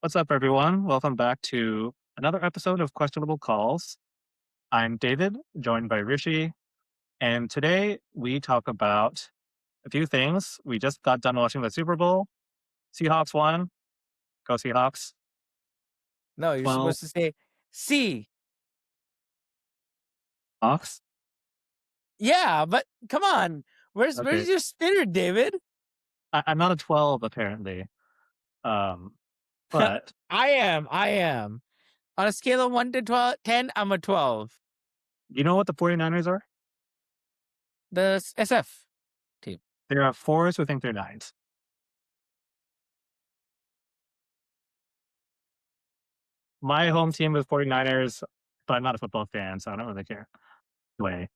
What's up, everyone? Welcome back to another episode of Questionable Calls. I'm David, joined by Rishi, and today we talk about a few things. We just got done watching the Super Bowl. Seahawks won. Go Seahawks. No, you're Well, supposed to say C. Hawks. Yeah, but come on. Where's Okay. your spirit, David? I'm not a 12, apparently. Um, but I am. On a scale of 1 to 12, 10, I'm a 12. you know what the 49ers are? The SF team. They're a fours who think they're nines. My home team is 49ers, but I'm not a football fan, so I don't really care. Anyway,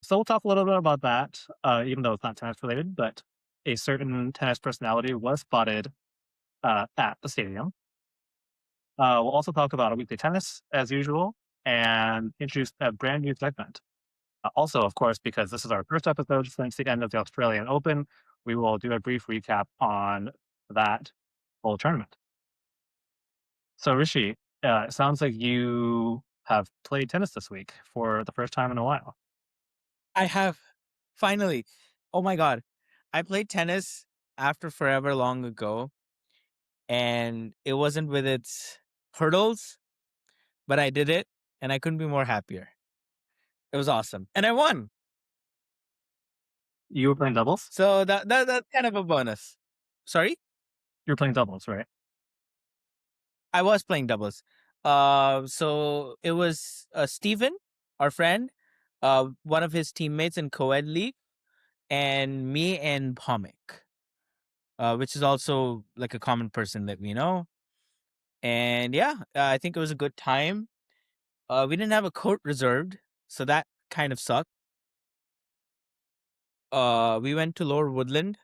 so we'll talk a little bit about that, even though it's not tennis related, but a certain tennis personality was spotted at the stadium. We'll also talk about a weekly tennis as usual and introduce a brand new segment. Also, of course, because this is our first episode since the end of the Australian Open, we will do a brief recap on that whole tournament. So, Rishi, it sounds like you have played tennis this week for the first time in a while. I have finally. Oh my god. I played tennis after forever long ago, and it wasn't with its hurdles, but I did it, and I couldn't be more happier. It was awesome. And I won. You were playing doubles? So that's kind of a bonus. Sorry? You were playing doubles, right? I was playing doubles. So it was Steven, our friend, one of his teammates in co-ed league, and me and Pomik, which is also like a common person that we know. And yeah, I think it was a good time. We didn't have a court reserved, so that kind of sucked. We went to Lower Woodland,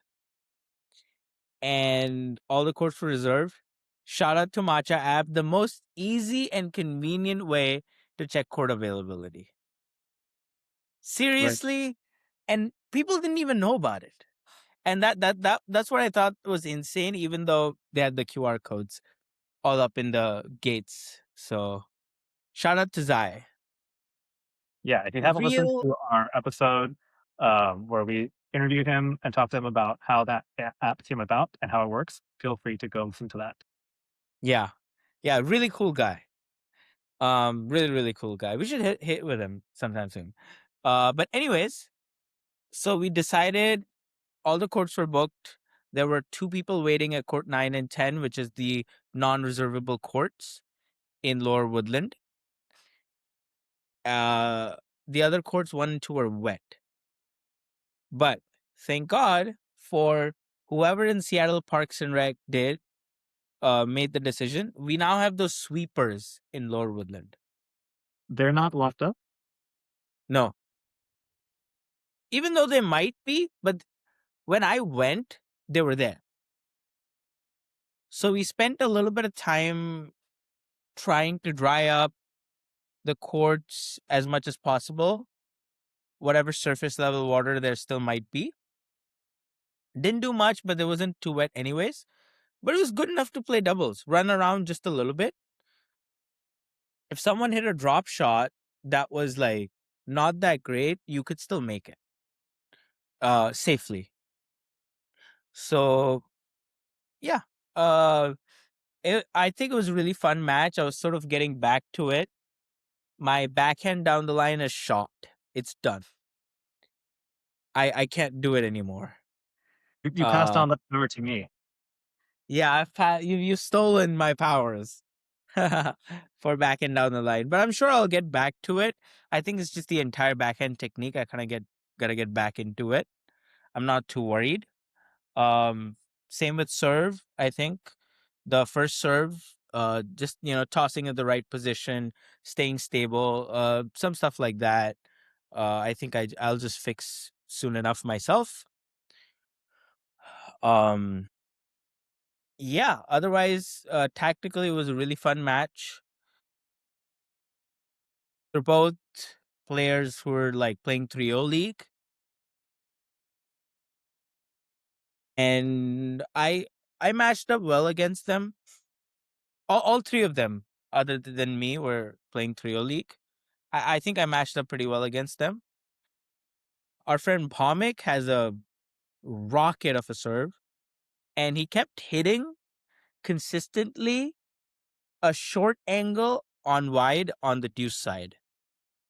and all the courts were reserved. Shout out to Matcha app, the most easy and convenient way to check court availability. Right. Seriously, and people didn't even know about it. And that's what I thought was insane, even though they had the QR codes all up in the gates. So shout out to Zai. Yeah, if you haven't listened Real to our episode where we interviewed him and talked to him about how that app came about and how it works, feel free to go listen to that. yeah. Yeah, really cool guy. Really, really cool guy. We should hit with him sometime soon. But anyways, so we decided all the courts were booked. There were 2 people waiting at court 9 and 10, which is the non-reservable courts in Lower Woodland. Uh, the other courts 1 and 2 were wet. But thank God for whoever in Seattle Parks and Rec made the decision. We now have those sweepers in Lower Woodland. They're not locked up. No, even though they might be, but when I went, they were there. So we spent a little bit of time trying to dry up the courts as much as possible, whatever surface level water there still might be. Didn't do much, but it wasn't too wet anyways. But it was good enough to play doubles, run around just a little bit. If someone hit a drop shot that was like not that great, you could still make it safely. So yeah, I think it was a really fun match. I was sort of getting back to it. My backhand down the line is shot. It's done. I can't do it anymore. You passed Uh, on that power to me. yeah, you've stolen my powers for backhand down the line, but I'm sure I'll get back to it. I think it's just the entire backhand technique. I kind of gotta get back into it. I'm not too worried. Same with serve. I think the first serve, just tossing at the right position, staying stable, some stuff like that. I think I'll just fix soon enough myself. Um, yeah. Otherwise, tactically, it was a really fun match. They're both players who are like playing trio league, and I matched up well against them. all three of them, other than me, were playing Trio League. I think I matched up pretty well against them. Our friend Pomik has a rocket of a serve, and he kept hitting consistently a short angle on wide on the deuce side.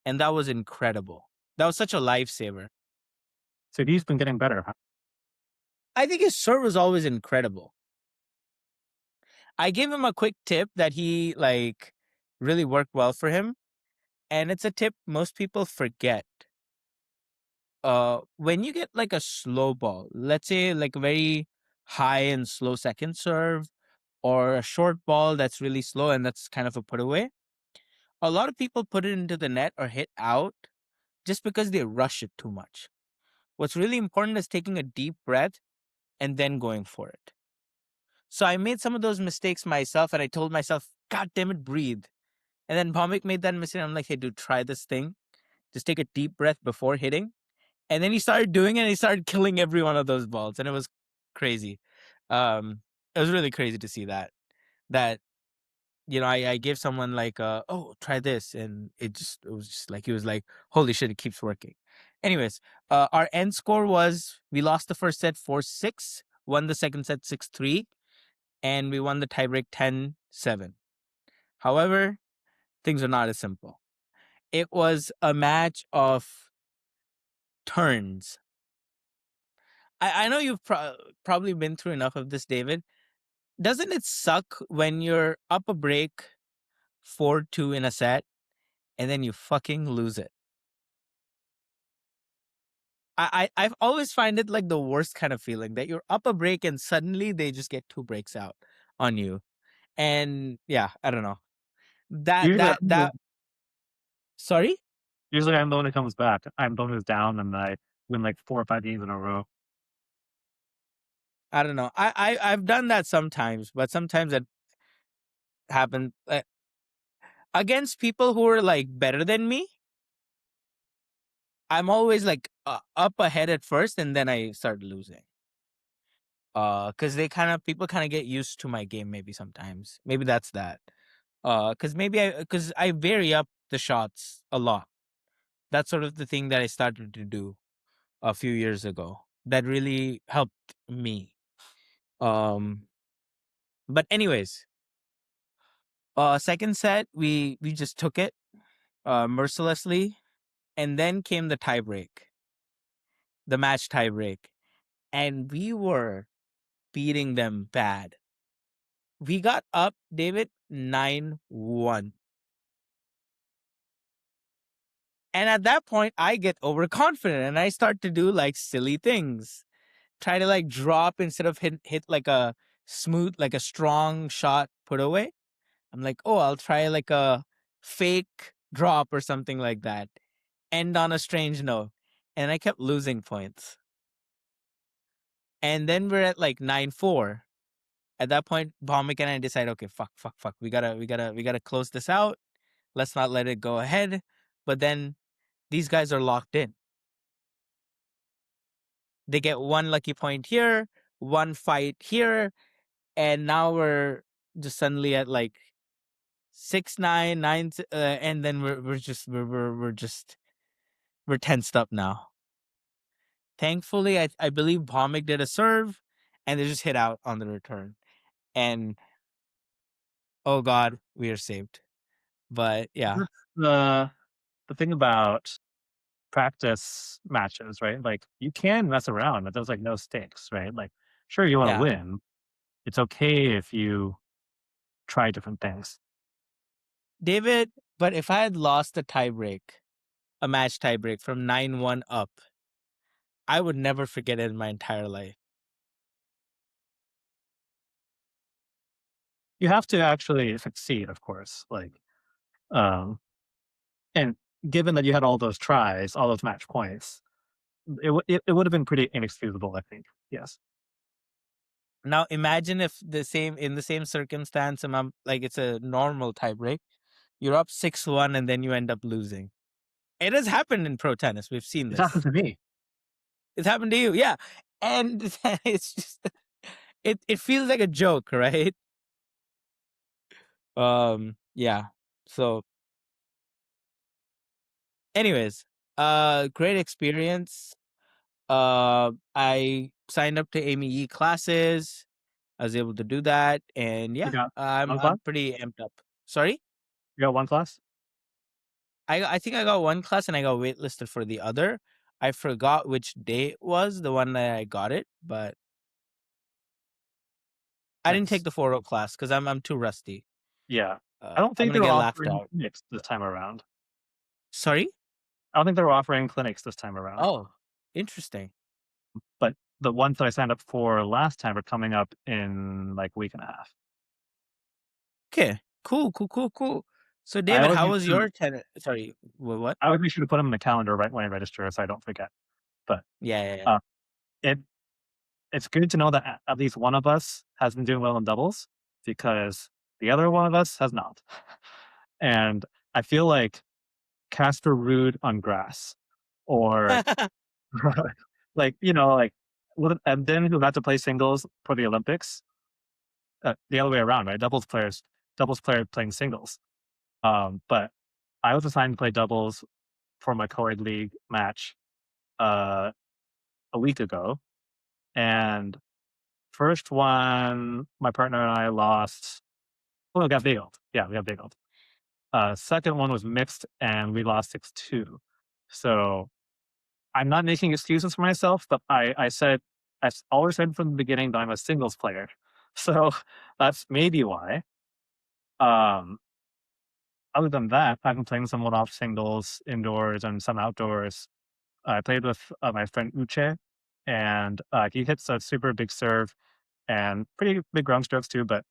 And that was incredible. That was such a lifesaver. So he's been getting better, huh? I think his serve was always incredible. I gave him a quick tip that he like really worked well for him. And it's a tip most people forget. When you get like a slow ball, let's say like a very high and slow second serve, or a short ball that's really slow and that's kind of a put away, a lot of people put it into the net or hit out just because they rush it too much. What's really important is taking a deep breath and then going for it. So I made some of those mistakes myself, and I told myself, God damn it, breathe. And then Pomik made that mistake. I'm like, hey, dude, try this thing. Just take a deep breath before hitting. And then he started doing it, and he started killing every one of those balls. And it was crazy. It was really crazy to see that. That, I gave someone like, oh, try this. And it was just like, he was like, holy shit, it keeps working. Anyways, our end score was, we lost the first set 4-6, won the second set 6-3, and we won the tiebreak 10-7. However, things are not as simple. It was a match of turns. I know you've probably been through enough of this, David. Doesn't it suck when you're up a break 4-2 in a set and then you fucking lose it? I've always find it like the worst kind of feeling that you're up a break and suddenly they just get two breaks out on you. And yeah, I don't know. That Usually, that that sorry? usually I'm the one who comes back. I'm the one who's down, and I win like 4 or 5 games in a row. I don't know. I've done that sometimes, but sometimes it happens against people who are like better than me. I'm always like up ahead at first, and then I start losing. Because people kind of get used to my game. Maybe sometimes, maybe that's that. Because I vary up the shots a lot. That's sort of the thing that I started to do a few years ago. That really helped me. Um, but anyways, second set we just took it mercilessly, and then came the tiebreak, the match tiebreak, and we were beating them bad. We got up, David, 9-1. And at that point, I get overconfident and I start to do like silly things. Try to like drop instead of hit like a smooth, like a strong shot put away. I'm like, oh, I'll try like a fake drop or something like that. End on a strange note. And I kept losing points. And then we're at like 9-4. At that point, Bomik and I decide, okay, fuck. We gotta close this out. Let's not let it go ahead. But then these guys are locked in. They get one lucky point here, one fight here, and now we're just suddenly at like 6-9, and then we're tensed up now. Thankfully, I believe Bomik did a serve, and they just hit out on the return. And oh god, we are saved. But yeah, That's the thing about practice matches, right? Like, you can mess around, but there's, like, no stakes, right? Like, sure, you wanna yeah. win. It's okay if you try different things. David, but if I had lost a match tiebreak from 9-1 up, I would never forget it in my entire life. You have to actually succeed, of course, like, um, and given that you had all those tries, all those match points, it would have been pretty inexcusable, I think. Yes. Now imagine if in the same circumstance, and like it's a normal tiebreak, you're up 6-1 and then you end up losing. It has happened in pro tennis. We've seen It happened this. to me. It's happened to you, yeah. And it's just it feels like a joke, right? Yeah. So, anyways, great experience. I signed up to AME classes. I was able to do that, and You yeah, got I'm one class? I'm pretty amped up. Sorry, You got one class? I think I got one class and I got waitlisted for the other. I forgot which day it was the one that I got it, but I didn't take Nice. the 4.0 class because I'm too rusty. Yeah. I don't I'm think gonna they were get laughed offering out. clinics this time around. Sorry? I don't think they were offering clinics this time around. Oh, interesting. But the ones that I signed up for last time are coming up in like a week and a half. Okay, cool, cool, cool, cool. So, I David, always how make was sure your tenant? Sorry, what? I always make sure to put them in the calendar right when I register so I don't forget. But Yeah, yeah, yeah. uh, it it's good to know that at least one of us has been doing well in doubles because the other one of us has not. And I feel like Casper Ruud on grass or like, like and then who got to play singles for the Olympics, the other way around, right? Doubles player playing singles. But I was assigned to play doubles for my co-ed league match uh, a week ago, and first one, my partner and I lost. Well, we got bageled. Yeah, we got bageled. Second one was mixed, and we lost 6-2. So I'm not making excuses for myself, but always said from the beginning that I'm a singles player. So that's maybe why. Um, Other than that, I've been playing some one-off singles indoors and some outdoors. I played with my friend Uche, and he hits a super big serve and pretty big ground strokes too. But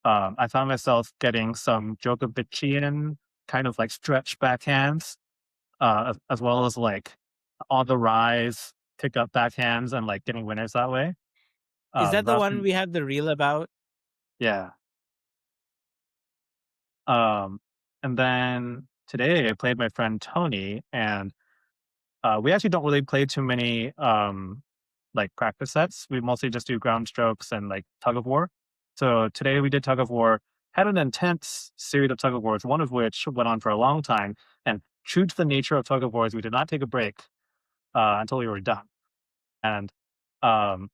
I found myself getting some Djokovician kind of like stretch backhands, as well as like on the rise pick up backhands and like getting winners that way. Is that the That's one been we have the reel about? yeah. Um, and then today I played my friend Tony, and we actually don't really play too many like practice sets. We mostly just do ground strokes and like tug of war. So today we did tug of war, had an intense series of tug of wars, one of which went on for a long time. And true to the nature of tug of wars, we did not take a break until we were done. And um,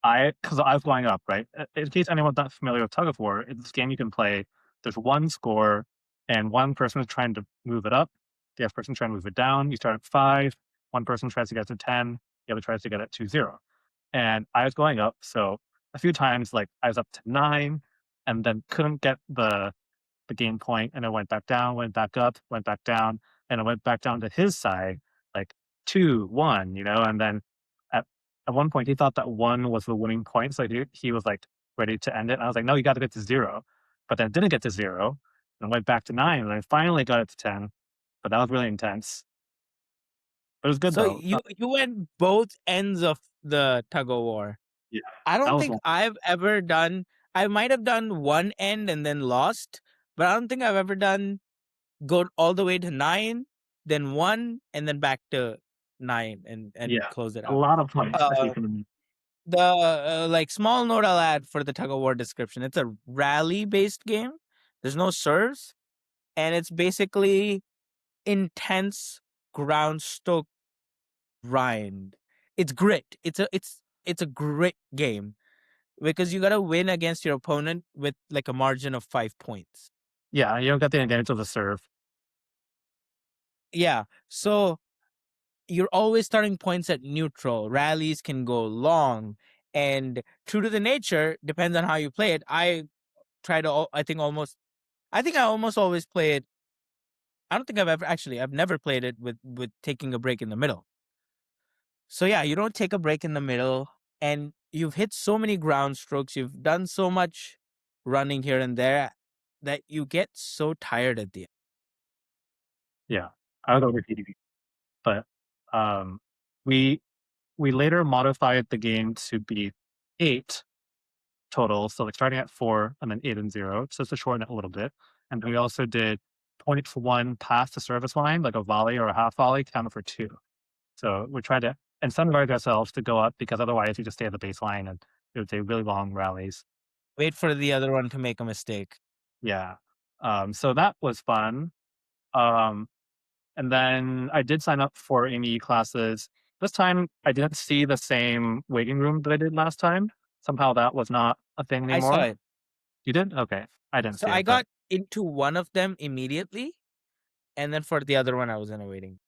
because I was going up, right? In case anyone's not familiar with tug of war, in this game you can play. There's one score, and one person is trying to move it up. The other person trying to move it down. You start at 5. One person tries to get to 10. The other tries to get it to 0. And I was going up, so a few times, like I was up to 9, and then couldn't get the game point, and it went back down, went back up, went back down, and it went back down to his side, like 2-1, and then at at one point he thought that 1 was the winning point, so he was like ready to end it. And I was like, no, you got to get to 0, but then it didn't get to 0, and went back to 9, and I finally got it to 10. But that was really intense. But it was good So though. you went both ends of the tug of war. Yeah, I that don't was think one. I've ever done. I might have done one end and then lost, but I don't think I've ever done go all the way to 9, then 1, and then back to 9 and Yeah, close it a out. lot of fun, especially Uh, for the the like small note I'll add for the tug of war description. It's a rally based game. There's no serves, and it's basically intense ground stroke grind. It's grit. It's a grit game because you gotta win against your opponent with like a margin of 5 points. yeah. You don't get the advantage of the serve. Yeah. So you're always starting points at neutral. Rallies can go long. And true to the nature, depends on how you play it. I think I almost always play it. I don't think I've never played it with taking a break in the middle. So yeah, you don't take a break in the middle, and you've hit so many ground strokes, you've done so much running here and there that you get so tired at the end. Yeah, I was overheating, but um, we we later modified the game to be 8 total, so, like, starting at 4 and then 8 and 0, so to shorten it a little bit, and then we also did point for 1 pass to service line, like a volley or a half volley, counted for 2. So we tried to incentivize ourselves to go up because otherwise you just stay at the baseline and it would take really long rallies. Wait for the other one to make a mistake. Yeah. So that was fun. Um, and then I did sign up for AME classes. This time I didn't see the same waiting room that I did last time. Somehow that was not a thing I saw anymore. it. You did? Okay. I didn't So see I it, but got into one of them immediately, and then for the other one, I was in a waiting.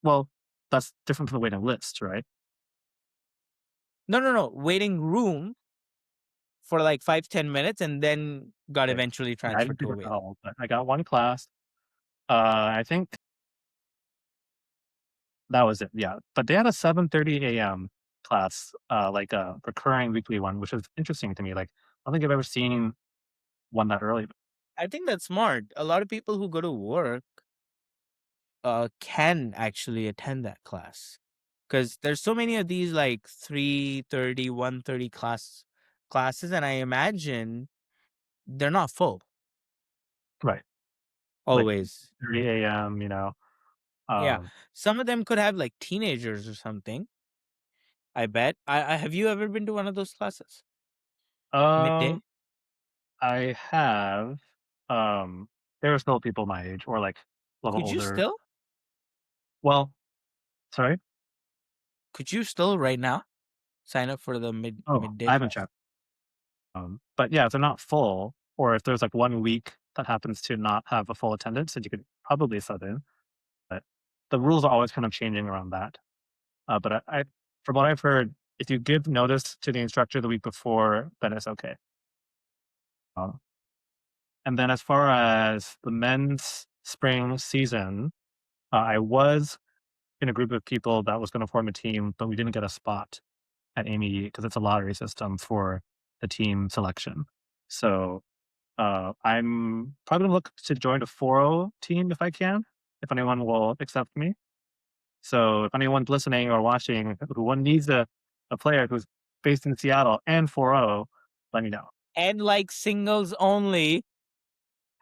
well, that's different from the waiting list, right? No, no, no, waiting room for like 5-10 minutes, and then got Okay. eventually Yeah, I transferred didn't do to a that at waiting. all, but I got one class. I think that was it, yeah. But they had a 7:30 AM class, like a recurring weekly one, which is interesting to me. Like, I don't think I've ever seen one that early. I think that's smart. A lot of people who go to work can actually attend that class because there's so many of these like 3:30, 1:30 classes, and I imagine they're not full Right. Like always. 3 AM, Yeah, um, some of them could have like teenagers or something. I bet. I have you ever been to one of those classes? um, Midday? I have, um, there are still people my age or, like, a little Could you older. still? Well, sorry? Could you still right now sign up for the Oh, midday I haven't class? checked. But yeah, if they're not full or if there's, like, 1 week that happens to not have a full attendance, then you could probably sub in, but the rules are always kind of changing around that. But I from what I've heard, if you give notice to the instructor the week before, then it's okay. Um, and then as far as the men's spring season, I was in a group of people that was gonna form a team, but we didn't get a spot at AME because it's a lottery system for the team selection. So, I'm probably gonna look to join a 4-0 team if I can, if anyone will accept me. So if anyone's listening or watching who one needs a player who's based in Seattle and 4-0, let me know. And like singles only.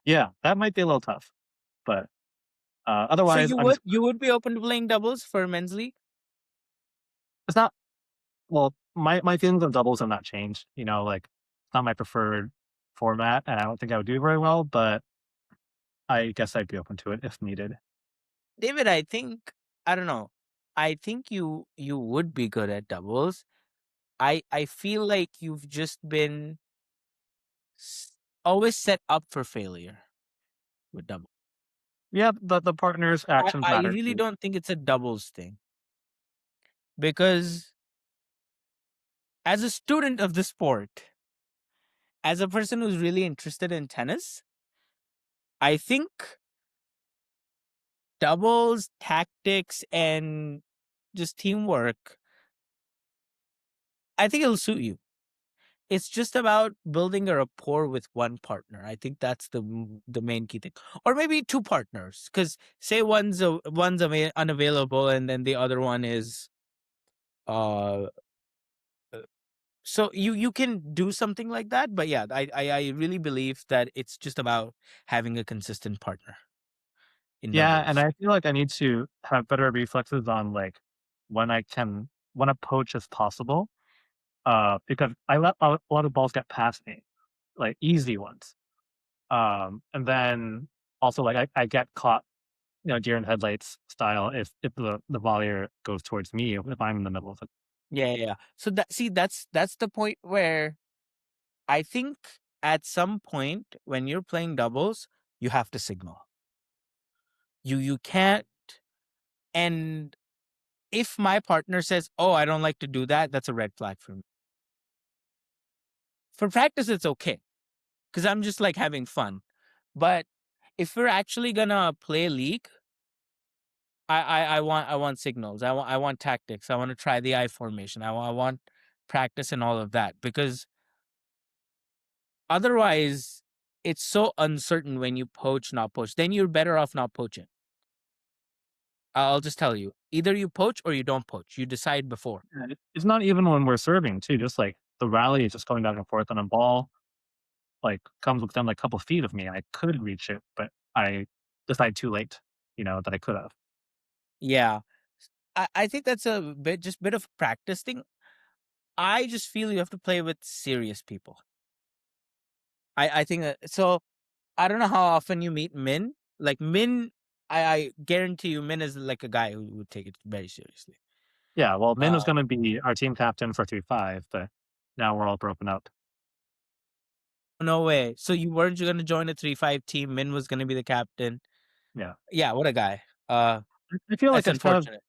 Yeah, that might be a little tough, but So otherwise, you I'm would just you would be open to playing doubles for men's league? it's not well, my feelings on doubles have not changed. Like it's not my preferred format, and I don't think I would do very well, but I guess I'd be open to it if needed. David, I don't know. I think you would be good at doubles. I feel like you've just been s- always set up for failure with double. Yeah, the partner's actions I matter really too. don't think it's a doubles thing because as a student of the sport, as a person who's really interested in tennis, I think doubles, tactics, and just teamwork, I think it'll suit you. It's just about building a rapport with one partner. I think that's the main key thing, or maybe two partners. Because say one's unavailable, and then the other one is uh. So you can do something like that, but yeah, I really believe that it's just about having a consistent partner in Yeah, and doubles. I feel like I need to have better reflexes on like when a poach is possible. Because I let a lot of balls get past me, like easy ones. And then also like I get caught, deer in headlights style if the volleyer goes towards me if I'm in the middle of it. Yeah, yeah, yeah. So that's the point where I think at some point when you're playing doubles, you have to signal. You can't. And if my partner says, "Oh, I don't like to do that," that's a red flag for me. For practice, it's okay because I'm just like having fun. But if we're actually gonna play league, I want signals. I want tactics. I want to try the I formation. I want practice and all of that because otherwise, it's so uncertain when you poach, not poach. Then you're better off not poaching. I'll just tell you, either you poach or you don't poach. You decide before. And it's not even when we're serving too. Just like the rally is just going back and forth on a ball, like comes within like a couple feet of me. I could reach it, but I decide too late, that I could have. Yeah, I think that's a bit of practice thing. I just feel you have to play with serious people. I think that so. I don't know how often you meet Min. Like Min, I guarantee you, Min is like a guy who would take it very seriously. Yeah, well, Min was Uh, gonna be our team captain for 3-5, but now we're all broken up. no way. So you weren't going to join a 3-5 team. Min was going to be the captain. Yeah. Yeah, what a guy. Uh, I feel like that's it's kind of unfortunate.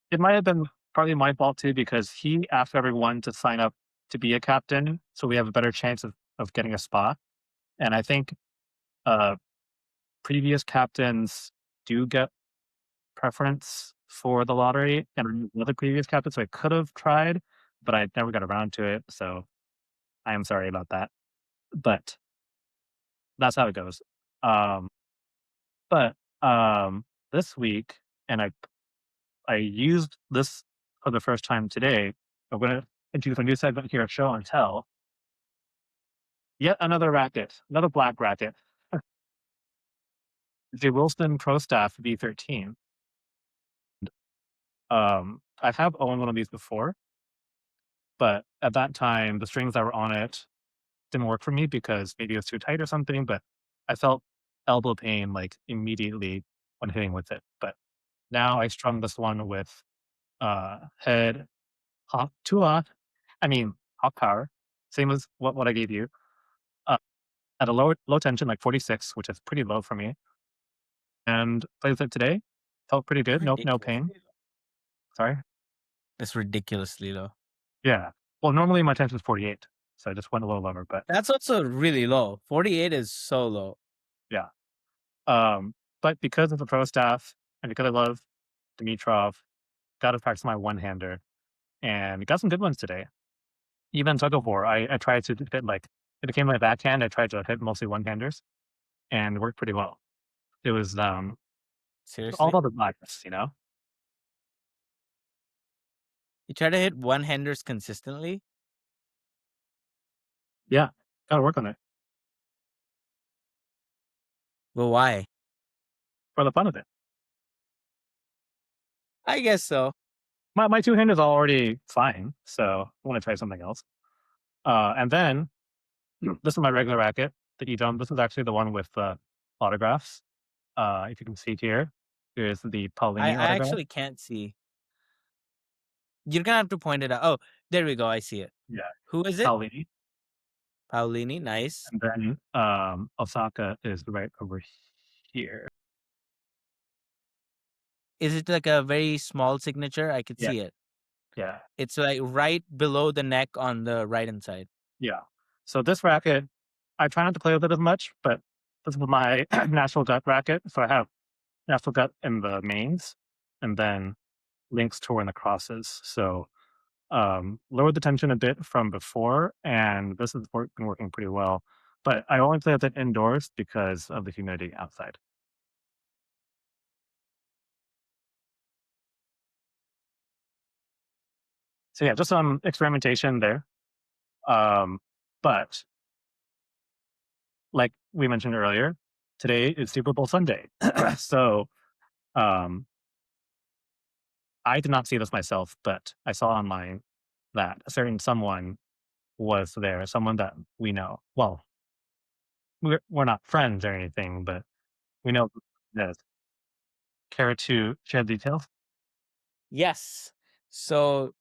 it might have been partly my fault too because he asked everyone to sign up to be a captain, so we have a better chance of getting a spot, and I think, uh, previous captains do get preference for the lottery, and I'm with the previous captain, so I could have tried, but I never got around to it, so I am sorry about that. But that's how it goes. Um, but this week, and I used this for the first time today. I'm going to introduce a new segment here at Show and Tell. Yet another racket, another black racket. The Wilson Pro Staff V13. I have owned one of these before, but at that time, the strings that were on it didn't work for me because maybe it was too tight or something. But I felt elbow pain like immediately when hitting with it. But now I strung this one with head hot two off. I mean hot power, same as what I gave you. Uh, at a low tension like 46, which is pretty low for me, and played with it today. Felt pretty good. No pain. Ridiculously low. Sorry. That's ridiculously low. Yeah. Well, normally my tension is 48, so I just went a little lower. But That's also really low. 48 is so low. yeah. But because of the pro staff and because I love Dimitrov, got to practice my one hander and got some good ones today. Even tug of war, I tried to hit like it became my backhand. I tried to hit mostly one handers and it worked pretty well. It was all Seriously? about the blacks, you know. You try to hit one-handers consistently? Yeah, got to work on it Well, why? for the fun of it. I guess so. My two handers are already fine, so I want to try something else. And then this is my regular racket, the E-Dome. This is actually the one with autographs. If you can see here, here's the I Paulini autograph. actually can't see. You're gonna have to point it out. Oh, there we go. I see it. Yeah, Who is it? Paulini. Paulini. Nice. And then Osaka is right over here. Is it like a very small signature? I could Yeah, see it. yeah, It's like right below the neck on the right hand side. yeah. So this racket, I try not to play with it as much, but this is my National Gut racket. So I have National Gut in the mains, and then Link's Tour in the crosses. So lowered the tension a bit from before, and this has been working pretty well. But I only play with it indoors because of the humidity outside. So yeah, just some experimentation there. Um, but like we mentioned earlier, today is Super Bowl Sunday. So um, I did not see this myself, but I saw online that a certain someone was there, someone that we know. Well, we're not friends or anything, but we know this. Care to share details? Yes. So,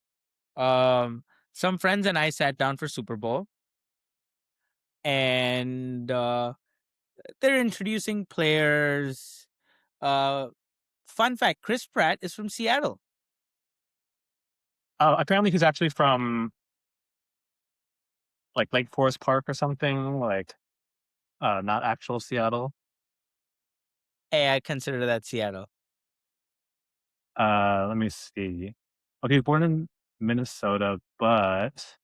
um, some friends and I sat down for Super Bowl, and they're introducing players. Uh, Fun fact: Chris Pratt is from Seattle. Apparently, he's actually from like Lake Forest Park or something, like not actual Seattle. Hey, I consider that Seattle. Let me see. Okay, he was born in Minnesota, but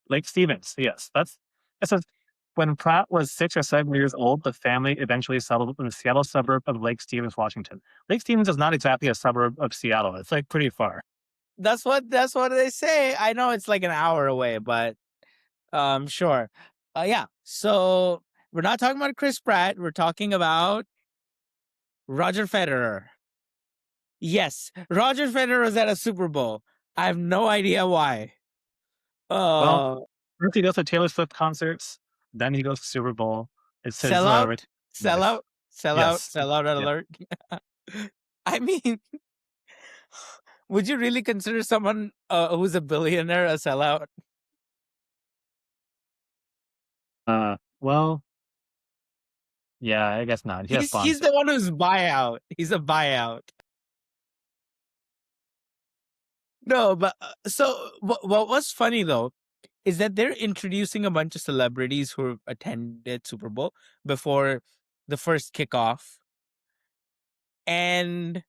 Lake Stevens. Yes, it says when Pratt was 6 or 7 years old, the family eventually settled in the Seattle suburb of Lake Stevens, Washington. Lake Stevens is not exactly a suburb of Seattle. It's like pretty far. That's what they say. I know it's like an hour away, but sure. Yeah. So we're not talking about Chris Pratt. We're talking about Roger Federer. Yes, Roger Federer was at a Super Bowl. I have no idea why. Well, Uh, First he goes to Taylor Swift concerts, then he goes to Super Bowl. It's his, Sell out, sell life. out, sell out, Yes. sell out Yeah. alert. I mean, would you really consider someone who's a billionaire a sellout? Well, yeah, I guess not. He has He's sponsors. the one who's buyout. He's a buyout. No, but so what was funny though is that they're introducing a bunch of celebrities who attended Super Bowl before the first kickoff, and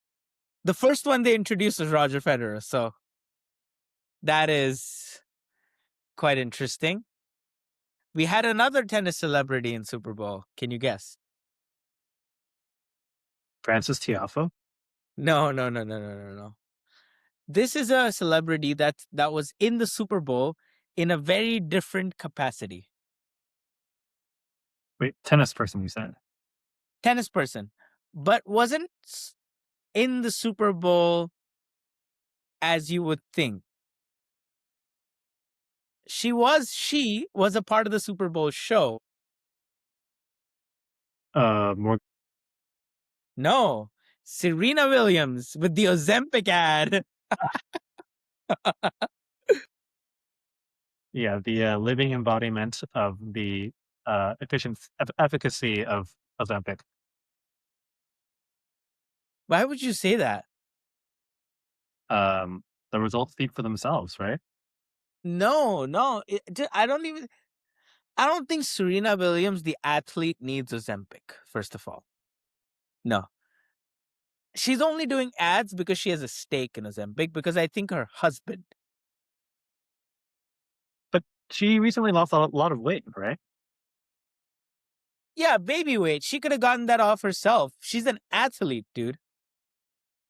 the first one they introduced was Roger Federer. So that is quite interesting. We had another tennis celebrity in Super Bowl. Can you guess? Francis Tiafoe. No, no, no, no, no, no, no. This is a celebrity that was in the Super Bowl in a very different capacity. Wait, tennis person you said. Tennis person, but wasn't in the Super Bowl as you would think. She was a part of the Super Bowl show. More No, Serena Williams with the Ozempic ad. yeah, the living embodiment of the efficacy of Ozempic. Why would you say that? The results speak for themselves, right? No, no. I don't think Serena Williams, the athlete, needs Ozempic, first of all. No. She's only doing ads because she has a stake in Ozempic because I think her husband. But she recently lost a lot of weight, right? Yeah, baby weight. She could have gotten that off herself. She's an athlete, dude.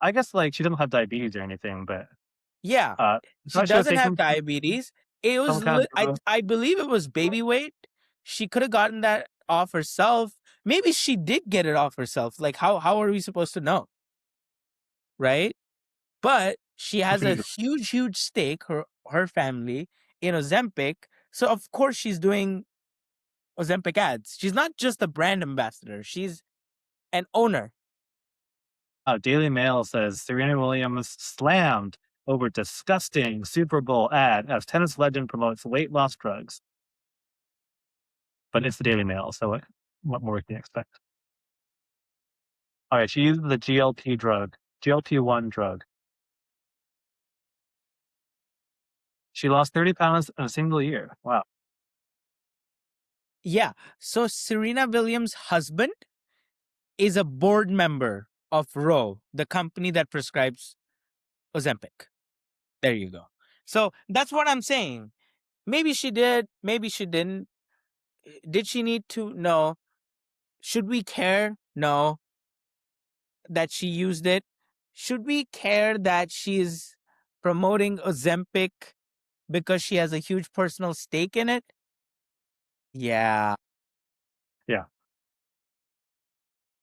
I guess like she doesn't have diabetes or anything, but Yeah. uh, I She thought she was doesn't have taking diabetes. It some was kind of I believe it was baby weight. She could have gotten that off herself. Maybe she did get it off herself. Like how are we supposed to know? Right? But she has a huge stake, her family, in Ozempic. So of course she's doing Ozempic ads. She's not just a brand ambassador. She's an owner. Daily Mail says Serena Williams slammed over disgusting Super Bowl ad as tennis legend promotes weight loss drugs. But it's the Daily Mail, so what more can you expect? All right, she used the GLP-1 drug. She lost 30 pounds in a single year. Wow. Yeah. So Serena Williams' husband is a board member of Ro, the company that prescribes Ozempic. There you go. So that's what I'm saying. Maybe she did, maybe she didn't. Did she need to? No. Should we care? No. That she used it? Should we care that she's promoting Ozempic because she has a huge personal stake in it? Yeah. Yeah.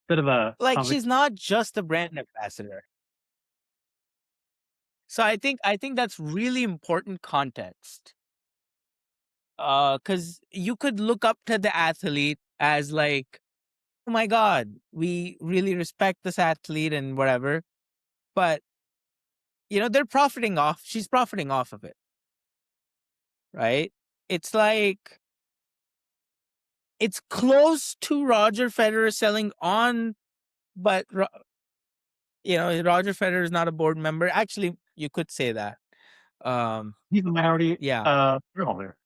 Bit of a Like conflict. she's not just a brand ambassador. So I think that's really important context. Cuz you could look up to the athlete as like, "Oh my god, we really respect this athlete and whatever." But they're profiting off. She's profiting off of it, right? It's like it's close to Roger Federer selling on, but Roger Federer is not a board member. Actually, you could say that. He's a minority Yeah, shareholder.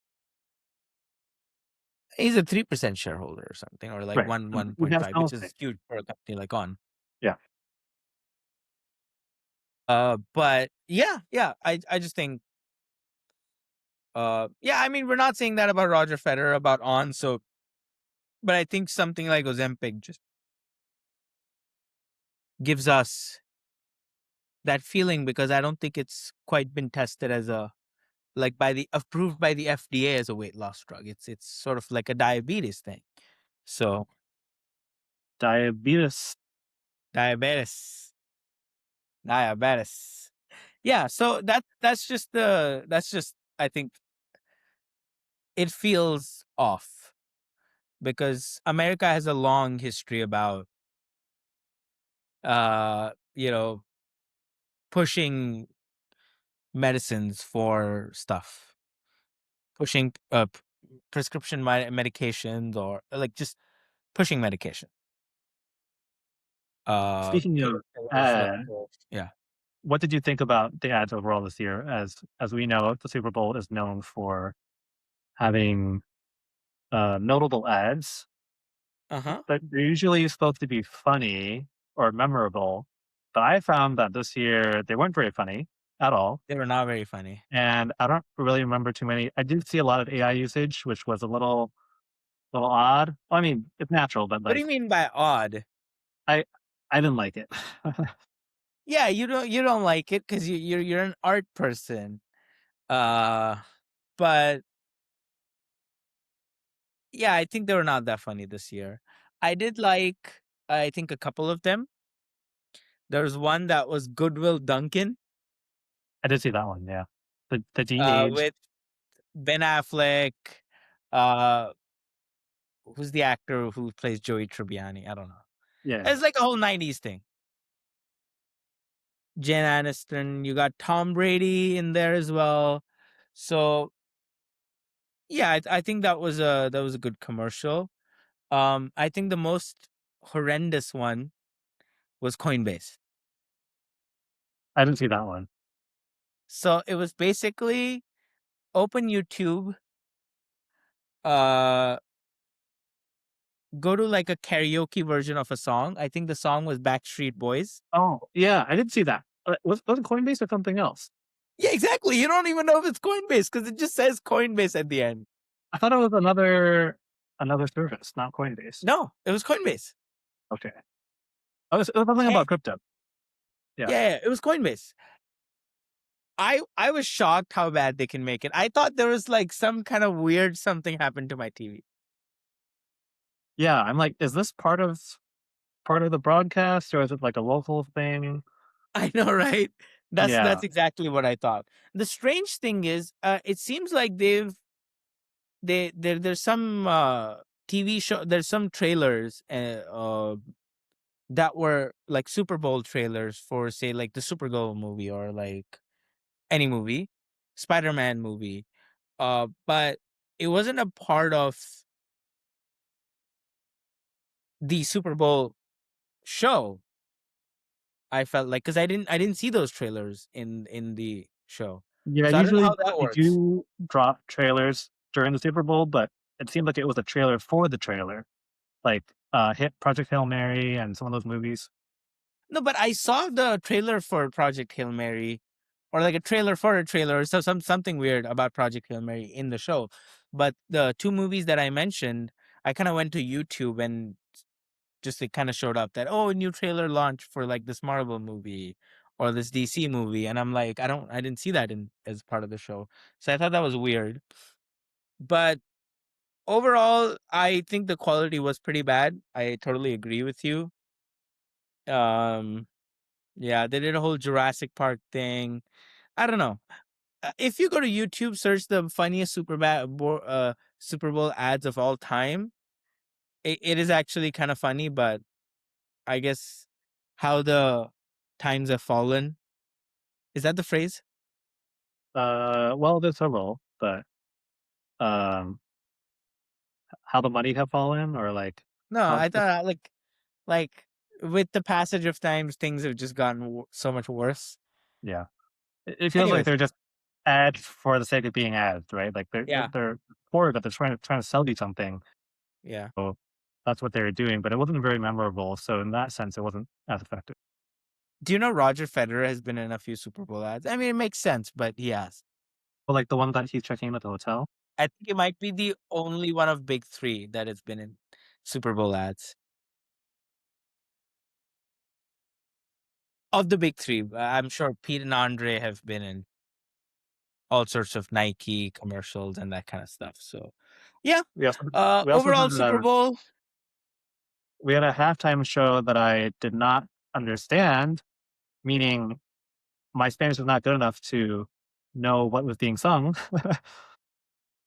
he's a 3% shareholder or something, or like Right. one He point has five, no which is stake. huge for a company like On. Yeah. But yeah, I just think, yeah, I mean, we're not saying that about Roger Federer, about On, so, but I think something like Ozempic just gives us that feeling because I don't think it's quite been tested as a like by the approved by the FDA as a weight loss drug. It's sort of like a diabetes thing. So Diabetes. diabetes, diabetes. Yeah. So that's just I think it feels off because America has a long history about you know, pushing medicines for stuff, pushing prescription medications, or like just pushing medication. Speaking To of the lowest ad, level. Yeah. what did you think about the ads overall this year? As we know, the Super Bowl is known for having notable ads Uh-huh. that are usually supposed to be funny or memorable. But I found that this year they weren't very funny at all. They were not very funny. And I don't really remember too many. I did see a lot of AI usage, which was a little odd. I mean, it's natural, but What do you like mean by odd? I I didn't like it. Yeah, you don't like it because you're an art person. Uh, but yeah, I think they were not that funny this year. I did like, I think, a couple of them. There was one that was Goodwill Duncan, I did see that one, yeah. The de-aged, with Ben Affleck. Uh, who's the actor who plays Joey Tribbiani? I don't know. yeah. It's like a whole '90s thing. Jen Aniston. You got Tom Brady in there as well. So yeah, I think that was a good commercial. I think the most horrendous one was Coinbase. I didn't see that one. So it was basically open YouTube, uh, go to like a karaoke version of a song. I think the song was Backstreet Boys. Oh, yeah, I did see that. Was it Coinbase or something else? Yeah, exactly. You don't even know if it's Coinbase because it just says Coinbase at the end. I thought it was another service, not Coinbase. No, it was Coinbase. Okay. Oh, it was something Hey, about crypto. Yeah. yeah, yeah, it was Coinbase. I was shocked how bad they can make it. I thought there was like some kind of weird something happened to my TV. Yeah, I'm like, is this part of the broadcast, or is it like a local thing? I know, right? That's Yeah. exactly what I thought. The strange thing is, it seems like there's some TV show, there's some trailers that were like Super Bowl trailers for, say, like the Super Bowl movie or like any movie, Spider-Man movie. But it wasn't a part of the Super Bowl show. I felt like because I didn't see those trailers in the show, Yeah, so I don't know usually how that they works. do drop trailers during the Super Bowl, but it seemed like it was a trailer for the trailer, like, Hit Project Hail Mary and some of those movies. No, but I saw the trailer for Project Hail Mary, or like a trailer for a trailer, so something weird about Project Hail Mary in the show. But the two movies that I mentioned, I kind of went to YouTube and just it kind of showed up that, oh, a new trailer launch for like this Marvel movie or this DC movie, and I'm like, I didn't see that in as part of the show, so I thought that was weird. But overall, I think the quality was pretty bad. I totally agree with you. Um, yeah, they did a whole Jurassic Park thing. I don't know. If you go to YouTube, search the funniest Super Bowl ads of all time, it is actually kind of funny, but I guess how the times have fallen. Is that the phrase? Well, there's several, but, um, how the money have fallen, or like No, how I just thought like with the passage of times, things have just gotten so much worse. yeah. It feels like Anyways, they're just ads for the sake of being ads, right? Like yeah, they're poor, but they're trying to sell you something. yeah. So that's what they were doing, but it wasn't very memorable. So in that sense, it wasn't as effective. Do you know Roger Federer has been in a few Super Bowl ads? I mean, it makes sense, but he has. But like the one that he's checking in at the hotel. I think it might be the only one of big three that has been in Super Bowl ads. Of the big three, I'm sure Pete and Andre have been in all sorts of Nike commercials and that kind of stuff. So, yeah. We also Overall, had Super a Bowl. we had a halftime show that I did not understand, meaning my Spanish was not good enough to know what was being sung.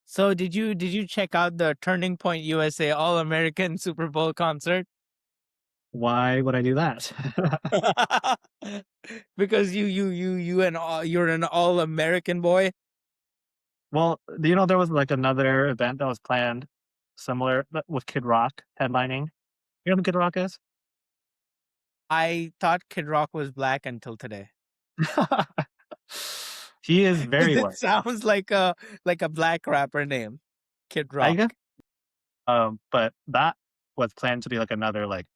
So did you check out the Turning Point USA All American Super Bowl concert? Why would I do that? Because you're an all American boy. Well, do you know there was like another event that was planned similar with Kid Rock headlining? You know who Kid Rock is? I thought Kid Rock was black until today. He is very It white. sounds like a black rapper name, Kid I Rock. guess, but that was planned to be like another like,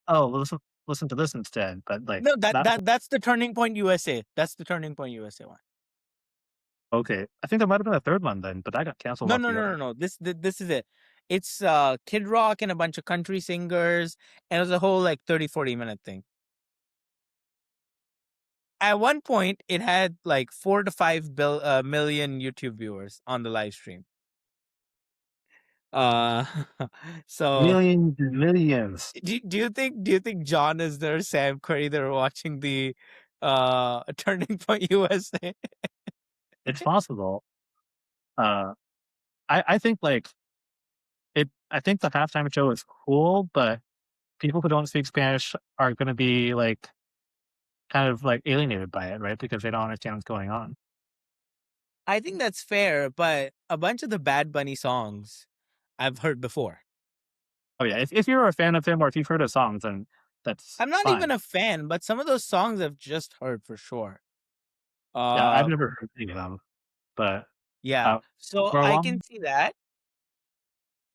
oh, listen to this instead. But like No, that that's the Turning Point USA. That's the Turning Point USA one. okay. I think there might have been a third one then, but that got canceled No, no, no, no, altogether. no. This is it. It's Kid Rock and a bunch of country singers, and it was a whole like 30-40 minute thing. At one point, it had like 4 to 5 million YouTube viewers on the live stream. Uh, so Millions and millions. do you think John is there, Sam Curry, they're watching the Turning Point USA? It's possible. Uh, I think like it. I think the halftime show is cool, but people who don't speak Spanish are going to be like kind of like alienated by it, right? Because they don't understand what's going on. I think that's fair, but a bunch of the Bad Bunny songs I've heard before. Oh yeah, if you're a fan of him or if you've heard his songs, then that's I'm not even fine. a fan, but some of those songs I've just heard for sure. Yeah, I've Uh, never heard any of them, but yeah. uh, So for a I can long see that.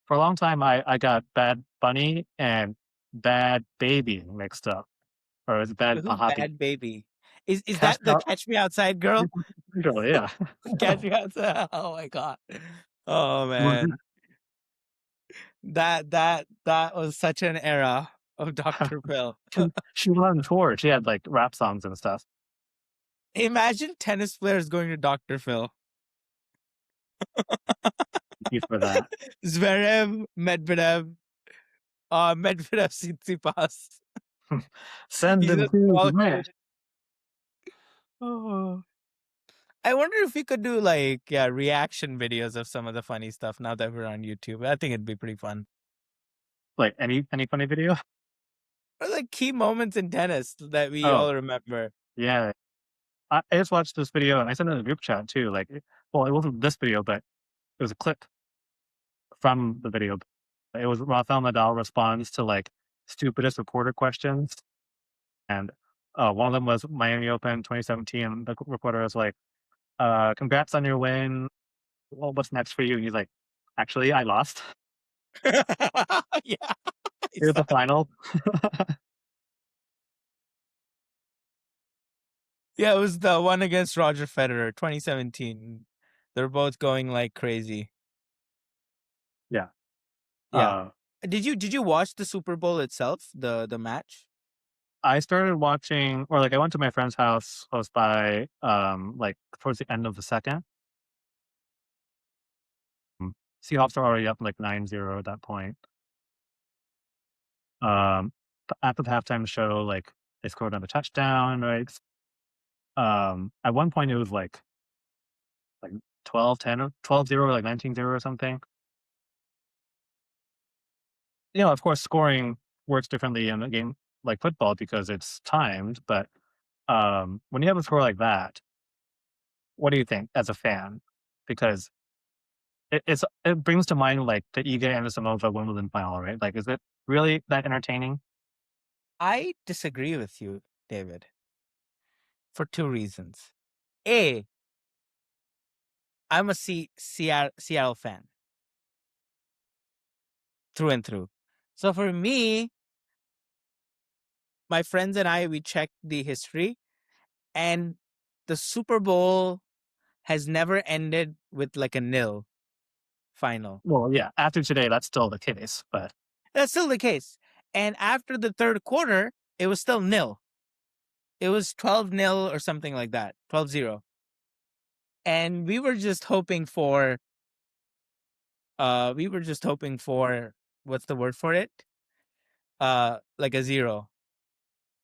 for a long time, I got Bad Bunny and Bad Baby mixed up, or it's Bad Who's Pahapi. Bad Baby? Is Cash that the Catch Me Outside girl? yeah. Catch Me Outside. Oh my god. Oh man. That was such an era of Dr. Phil. She went on tour. She had like rap songs and stuff. Imagine tennis players going to Dr. Phil. Thank you for that. Zverev, Medvedev, Medvedev Tsitsipas. Send He's them a to the small ranch. kid. Oh. I wonder if we could do like reaction videos of some of the funny stuff now that we're on YouTube. I think it'd be pretty fun. Like any funny video? Or like key moments in tennis that we Oh all remember. yeah. I just watched this video and I sent it in a group chat too. Like, well, it wasn't this video, but it was a clip from the video. It was Rafael Nadal responds to like stupidest reporter questions, and one of them was Miami Open 2017. And the reporter was like, "Congrats on your win. Well, what's next for you?" And he's like, "Actually, I lost. Yeah, I Here's saw the final." Yeah, it was the one against Roger Federer, 2017. They're both going like crazy. Yeah. Yeah. Uh, Did you watch the Super Bowl itself, the match? I started watching, or like I went to my friend's house close by, like towards the end of the second. Mm, Seahawks are already up like 9-0 at that point. After the halftime show, like they scored another touchdown, right? At one point it was like 12-10 or 12-0 or like 19-0 or something. Of course, scoring works differently in a game like football because it's timed. But when you have a score like that, what do you think as a fan? Because it brings to mind like the Iga and the Samoa Wimbledon final, right? Like, is it really that entertaining? I disagree with you, David, for two reasons. A, I'm a Seattle fan through and through. So for me, my friends and I, we checked the history, and the Super Bowl has never ended with like a nil final. Well, yeah. After today, that's still the case, but That's still the case. And after the third quarter, it was still nil. It was 12-0 or something like that, 12-0. And we were just hoping for what's the word for it? Like a zero.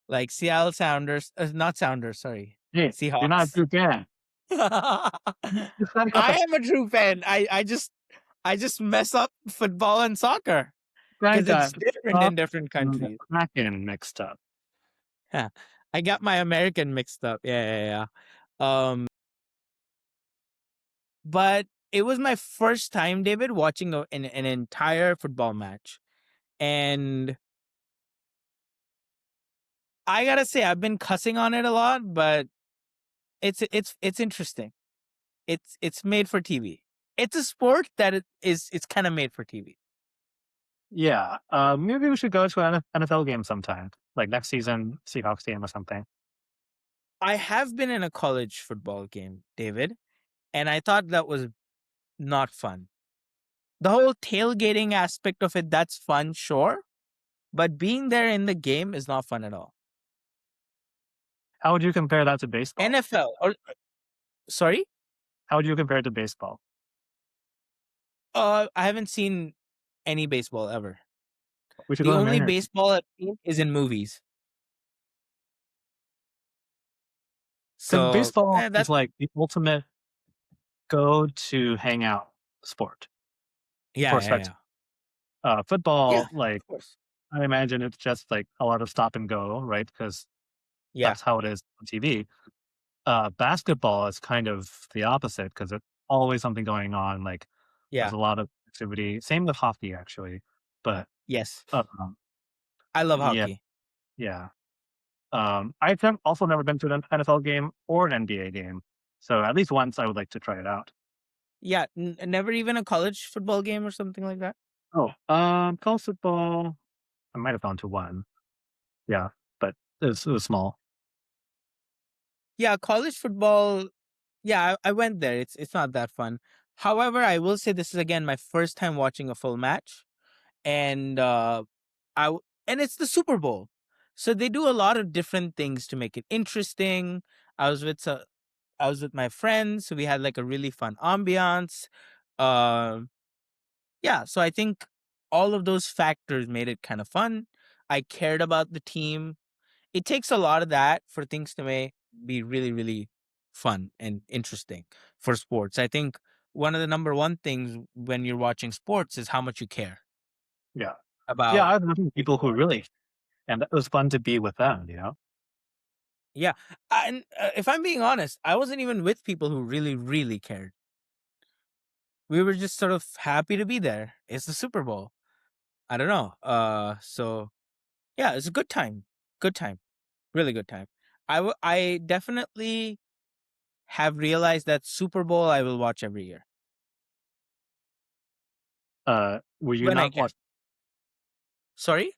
Like Seattle Sounders, not Sounders, sorry. hey, you're not a Seahawks. true fan. I You set it up. am a true fan. I just I just mess up football and soccer I because it's got different in Cup different and countries. Kraken mixed up. Yeah. I got my American mixed up. Yeah. But it was my first time, David, watching an entire football match. And I gotta say, I've been cussing on it a lot, but it's interesting. It's made for TV. It's a sport that it's kind of made for TV. Yeah, maybe we should go to an NFL game sometime, like next season, Seahawks game or something. I have been in a college football game, David, and I thought that was not fun. The whole tailgating aspect of it, that's fun, sure, but being there in the game is not fun at all. How would you compare that to baseball? NFL or sorry? How would you compare it to baseball? I haven't seen any baseball ever. We should The go to only Mariners baseball I've seen is in movies. because So, baseball is that's like the ultimate go to hang out sport yeah, for yeah, spectators. yeah. Yeah, Football, of like course. I imagine it's just like a lot of stop and go, right? Because Yeah, that's how it is on TV. Basketball is kind of the opposite because there's always something going on. Like there's yeah. a lot of activity. Same with hockey, actually. But Yes. um, I love yeah, hockey. yeah. I've also never been to an NFL game or an NBA game, so at least once I would like to try it out. Yeah, never even a college football game or something like that? Oh, college football. I might have gone to one. Yeah, but it was small. Yeah, college football, yeah, I went there. It's not that fun. However, I will say this is again my first time watching a full match, and and it's the Super Bowl, so they do a lot of different things to make it interesting. I was with so, I was with my friends, so we had like a really fun ambiance. Um, yeah, so I think all of those factors made it kind of fun. I cared about the team. It takes a lot of that for things to be really, really fun and interesting for sports. I think one of the number one things when you're watching sports is how much you care Yeah, yeah. about I've met people who really, and it was fun to be with them. yeah. And if I'm being honest, I wasn't even with people who really, really cared. We were just sort of happy to be there. It's the Super Bowl. I don't know. So yeah, it's a good time. Good time. Really good time. I definitely have realized that Super Bowl I will watch every year Were you when I not can. watch? Sorry?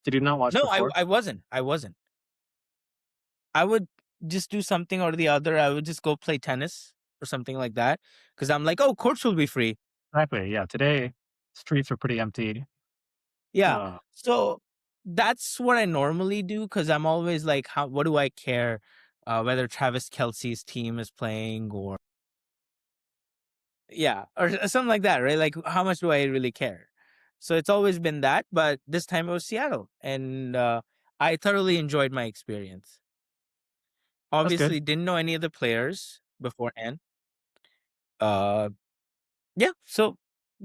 Did you not watch No, before? I wasn't. I wasn't. I would just do something or the other. I would just go play tennis or something like that because I'm like, oh, courts will be free. Exactly. Yeah. Today, streets are pretty empty. Yeah. Uh, So that's what I normally do because I'm always like, how? What do I care whether Travis Kelsey's team is playing or yeah, or something like that, right? Like, how much do I really care? So it's always been that, but this time it was Seattle, and I thoroughly enjoyed my experience. that's good. Obviously, didn't know any of the players beforehand. Uh, yeah, so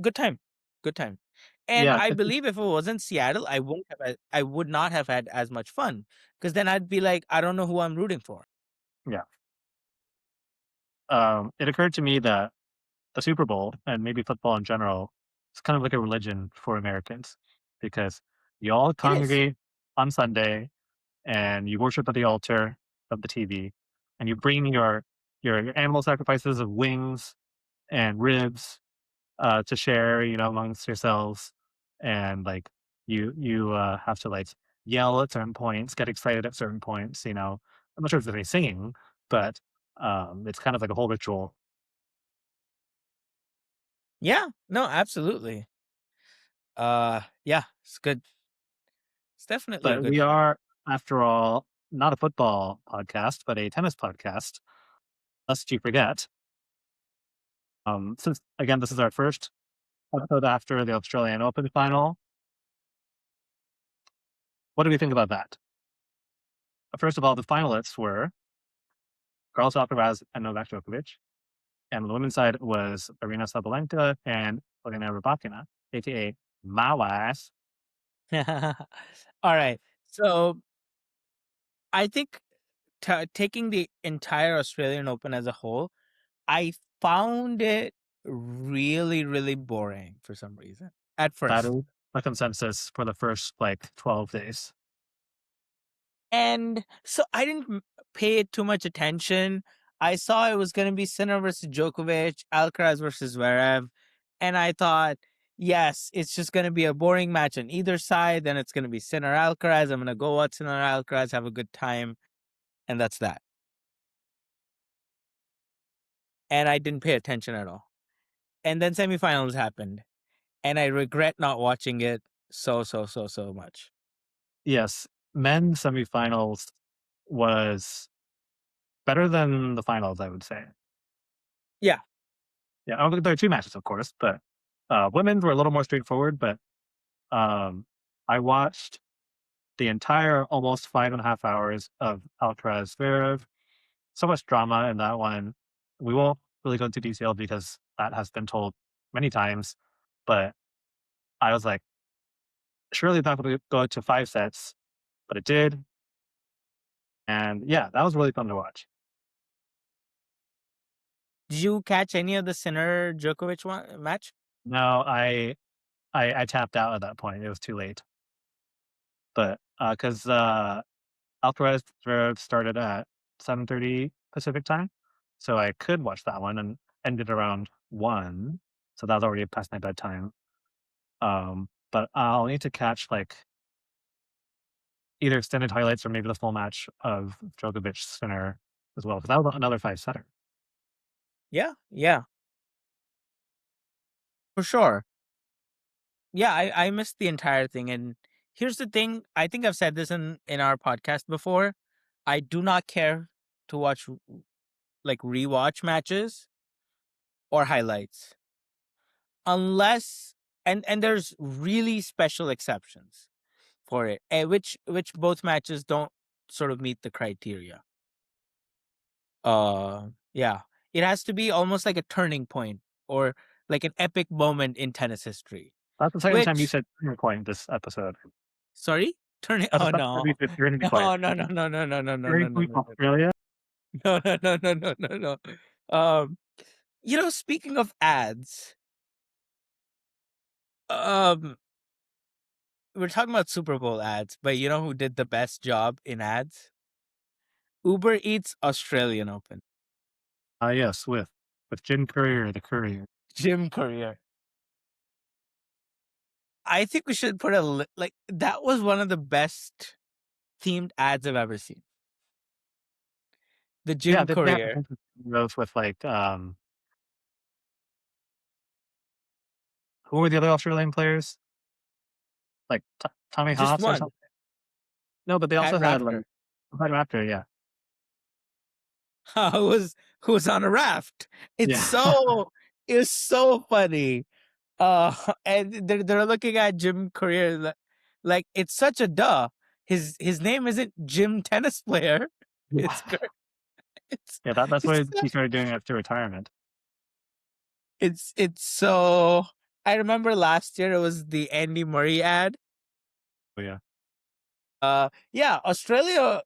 good time, good time. And Yeah. I believe if it wasn't Seattle, I would not have had as much fun because then I'd be like, I don't know who I'm rooting for. Yeah. It occurred to me that the Super Bowl and maybe football in general is kind of like a religion for Americans because you all It is. congregate on Sunday and you worship at the altar of the TV and you bring your animal sacrifices of wings and ribs to share, amongst yourselves, and like you have to like yell at certain points, get excited at certain points. I'm not sure if there's any singing, but it's kind of like a whole ritual. Yeah, no, absolutely. Yeah, it's good. It's definitely a But good we time. are, after all, not a football podcast, but a tennis podcast, lest you forget. Since again, this is our first episode after the Australian Open final. What do we think about that? First of all, the finalists were Carlos Alcaraz and Novak Djokovic. And on the women's side was Arina Sabalenka and Elena Rybakina, aka my wife. All right. So I think taking the entire Australian Open as a whole, I found it really, really boring for some reason at That first. is a consensus for the first like 12 days. And so I didn't pay it too much attention. I saw it was going to be Sinner versus Djokovic, Alcaraz versus Zverev, and I thought, yes, it's just going to be a boring match on either side. Then it's going to be Sinner Alcaraz. I'm going to go watch Sinner Alcaraz, have a good time, and that's that. And I didn't pay attention at all. And then semifinals happened, and I regret not watching it so much. Yes, men's semifinals was better than the finals, I would say. Yeah, Yeah, there are two matches, of course, but women's were a little more straightforward. But um, I watched the entire almost 5.5 hours of Alcaraz Zverev. So much drama in that one. We won't really go into detail because that has been told many times. But I was like, surely it's not going to go to 5 sets, but it did. And yeah, that was really fun to watch. did you catch any of the Sinner Djokovic match? No, I tapped out at that point. It was too late. But because Alcaraz Zverev started at 7:30 Pacific time, so I could watch that one and ended around 1, so that was already past my bedtime. But I'll need to catch, like, either extended highlights or maybe the full match of Djokovic Sinner as well, because that was another 5-setter. Yeah, yeah, for sure. Yeah, I missed the entire thing. And here's the thing, I think I've said this in our podcast before. I do not care to watch like rewatch matches or highlights unless and there's really special exceptions for it, which both matches don't sort of meet the criteria. Yeah. It has to be almost like a turning point or like an epic moment in tennis history. That's the second time you Which said turning point this episode. sorry? Turning That's the oh second time no. you said turning point. No, no, no, no, no, no, no, no, no, Turning no, point no, no. Australia? No, no, no, no, no, no, no. Um, speaking of ads, um, we're talking about Super Bowl ads, but you know who did the best job in ads? Uber Eats Australian Open. Yes, with Jim Courier, the courier. Jim Courier. I think we should put like that was one of the best themed ads I've ever seen. The Yeah, Jim they have a Courier. bunch of those with, like, who were the other Australian players? Like, Tommy Just Haas or one. something? No, but they Pat also had, like, Rafter. Red Raptor, yeah. Who was on a raft. It's Yeah. so it was so funny. And they're looking at Jim Courier like it's such a duh. His name isn't Jim tennis player. It's Yeah. Cour- it's Yeah, that's it's what he started doing after retirement. it's so. I remember last year it was the Andy Murray ad. Oh, yeah. Yeah, Australia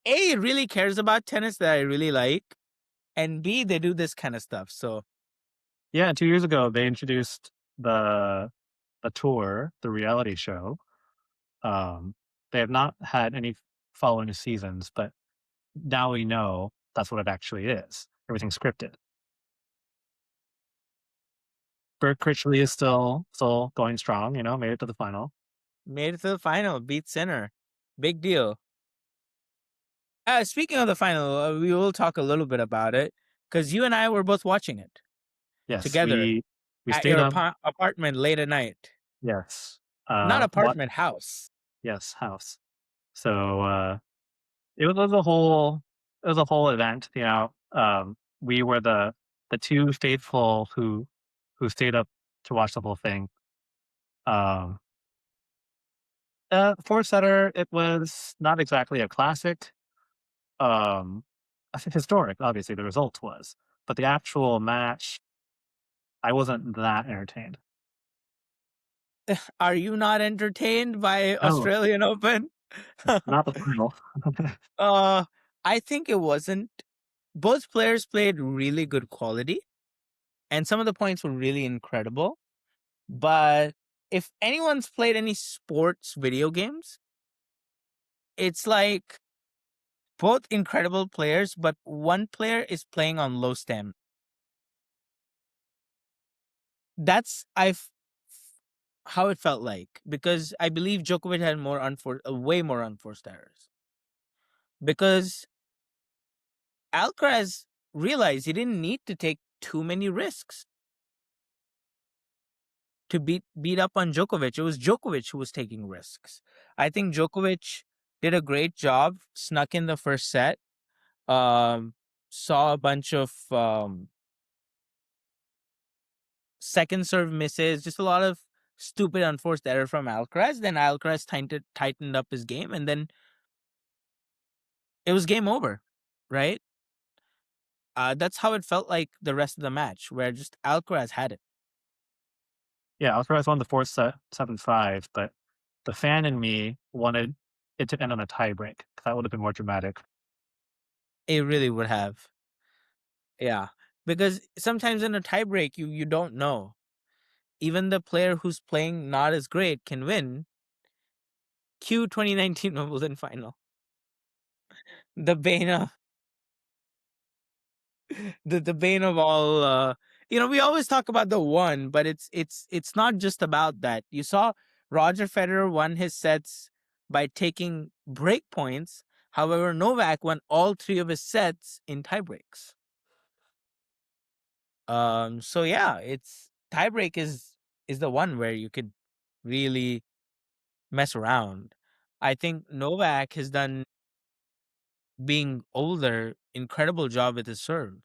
A really cares about tennis that I really like, and B they do this kind of stuff. So Yeah, 2 years ago, they introduced the tour, the reality show. Um, they have not had any following seasons, but now we know that's what it actually is. Everything's scripted. Bert Critchley is still going strong, made it to the final. made it to the final, beat Sinner, big deal. Speaking of the final, we will talk a little bit about it because you and I were both watching it Yes, together we at stayed your up. apartment late at night. Yes. Not What apartment, house. yes, house. So, it was a whole event. We were the 2 faithful who stayed up to watch the whole thing. Um, 4 setter, it was not exactly a classic. I think historic, obviously, the result was, but the actual match, I wasn't that entertained. Are you not entertained by No, Australian Open? not the final. uh, I think it wasn't. Both players played really good quality, and some of the points were really incredible. But if anyone's played any sports video games, it's like both incredible players, but one player is playing on low stem. That's how it felt like, because I believe Djokovic had way more unforced errors, because Alcaraz realized he didn't need to take too many risks to beat up on Djokovic. It was Djokovic who was taking risks. I think Djokovic did a great job, snuck in the first set, um, saw a bunch of second serve misses, just a lot of stupid unforced error from Alcaraz. Then Alcaraz tightened up his game, and then it was game over, right? That's how it felt like the rest of the match, where just Alcaraz had it. Yeah, Alcaraz won the fourth set, 7-5, but the fan in me wanted it to end on a tiebreak. That would have been more dramatic. It really would have, yeah. Because sometimes in a tiebreak, you don't know. Even the player who's playing not as great can win. Q 2019 Wimbledon final. The bane of the bane of all. We always talk about the one, but it's not just about that. You saw Roger Federer won his sets by taking break points. However, Novak won all three of his sets in tiebreaks. So yeah, it's tiebreak is the one where you could really mess around. I think Novak has done, being older, incredible job with his serve,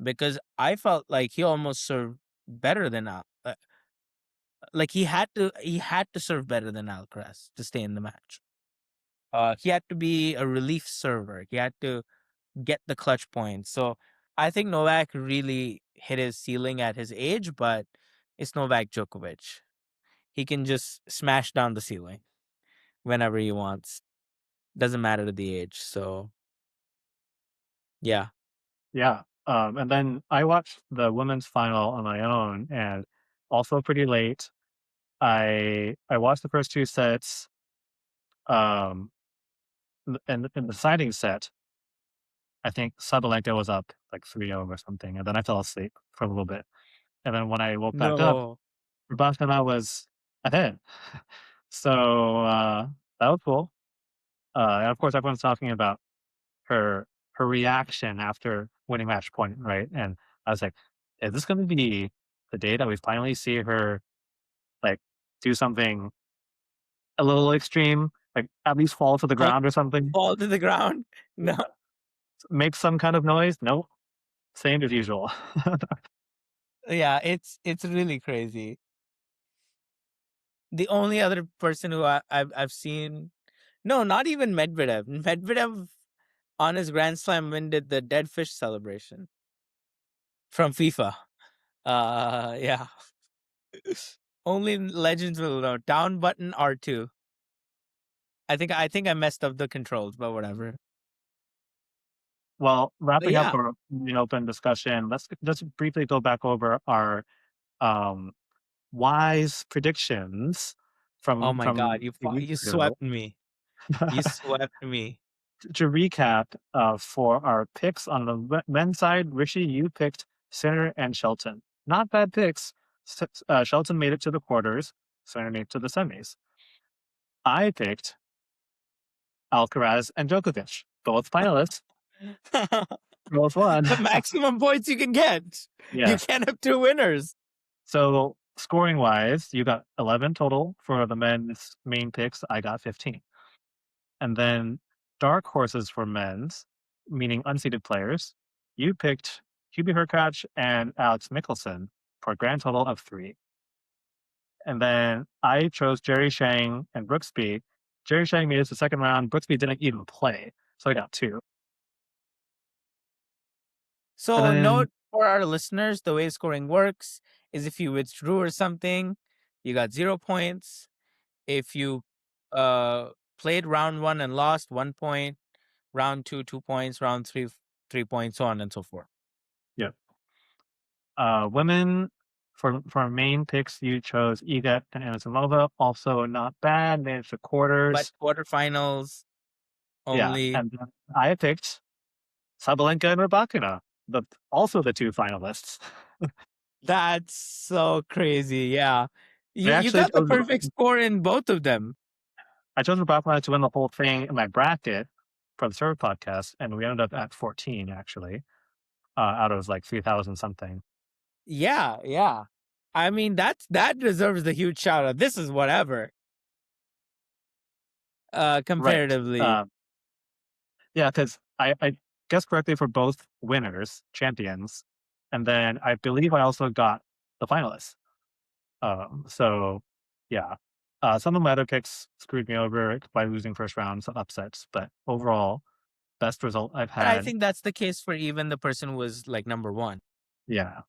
because I felt like he almost served better than like he had to serve better than Alcaraz to stay in the match. He had to be a relief server. He had to get the clutch points. So I think Novak really hit his ceiling at his age, but it's Novak Djokovic. He can just smash down the ceiling whenever he wants. Doesn't matter the age. So yeah. Yeah, and then I watched the women's final on my own, and also pretty late. I watched the first 2 sets, um, in the deciding set, I think Sabalenka was up, like, 3-0 or something, and then I fell asleep for a little bit, and then when I woke back up, No. Rybakina was ahead. So, that was cool. And of course, everyone's talking about her her reaction after winning match point, right? And I was like, "Is this gonna be the day that we finally see her, like, do something a little extreme, like, at least fall to the Oh, ground or something? fall to the ground. No. Make some kind of noise?" Nope, same as usual. Yeah, it's really crazy. The only other person who I've seen, no, not even Medvedev. Medvedev on his Grand Slam win did the dead fish celebration from FIFA. Yeah. Only legends will know. Down button R2. I think I messed up the controls, but whatever. Well, But wrapping up yeah. our open discussion, let's just briefly go back over our, um, wise predictions Oh from my God, a week you ago. swept me. You swept me. To recap, for our picks on the men's side, Rishi, you picked Sinner and Shelton. Not bad picks. Shelton made it to the quarters. Sinner made it to the semis. I picked Alcaraz and Djokovic, both finalists, both won. The maximum points you can get. You Yes. can't have two winners. So scoring wise, you got 11 total for the men's main picks. I got 15. And then dark horses for men's, meaning unseeded players, you picked Hubie Hurkacz and Alex Mickelson for a grand total of 3. And then I chose Jerry Shang and Brooksby. Jerry Shang made it to the second round. Brooksby didn't even play, so I got 2. And So then note for our listeners, the way scoring works is if you withdrew or something, you got 0 points. If you uh played round one and lost, 1 point, round two, 2 points, round three, 3 points, so on and so forth. Yep. Women, for main picks, you chose Iga and Anisimova. Also not bad. Made it to But quarters. quarterfinals Yeah, only. and then I picked Sabalenka and Rybakina, also the two finalists. That's so crazy. Yeah. I You actually got the chose perfect score in both of them. I chose Rybakina to win the whole thing in my bracket for the server podcast, and we ended up at 14 actually, out of like 3,000 something. Yeah, yeah. I mean, that deserves the huge shout out. This is whatever. Right. Comparatively. Yeah, because I guessed correctly for both winners, champions, and then I believe I also got the finalists. So yeah, some of my other picks screwed me over by losing first round, some upsets, but overall, best result I've But I had. think that's the case for even the person who was like number one. Yeah,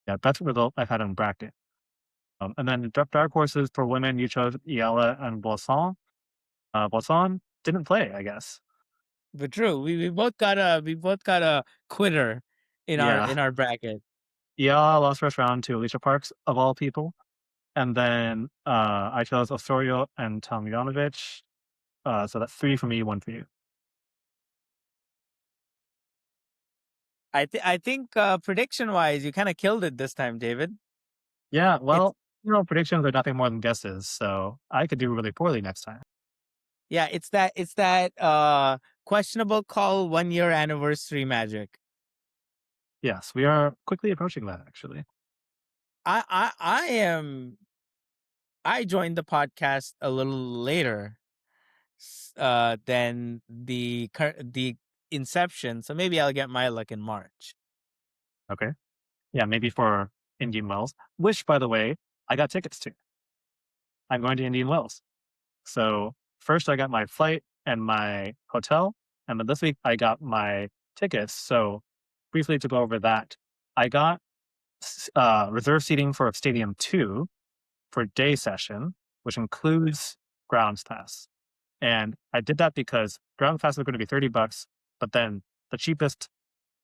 yeah, best result I've had in bracket. And then the dark horses for women, you chose Iella and Boisson. Boisson didn't play, I guess. But true, we both got a quitter Yeah, in our bracket. Iella lost first round to Alicia Parks of all people. And then, I chose Osorio and Tomljanovic, so that's 3 for me, 1 for you. I think prediction wise, you kind of killed it this time, David. Yeah, It's well, predictions are nothing more than guesses, so I could do really poorly next time. yeah, it's that questionable call 1 year anniversary magic. Yes, we are quickly approaching that, actually. I joined the podcast a little later than the inception, so maybe I'll get my luck in March. Okay. Yeah, maybe for Indian Wells, which, by the way, I got tickets to. I'm going to Indian Wells. So, first I got my flight and my hotel, and then this week I got my tickets. So, briefly to go over that, I got reserve seating for Stadium 2 for day session, which includes grounds pass. And I did that because ground pass was going to be $30, but then the cheapest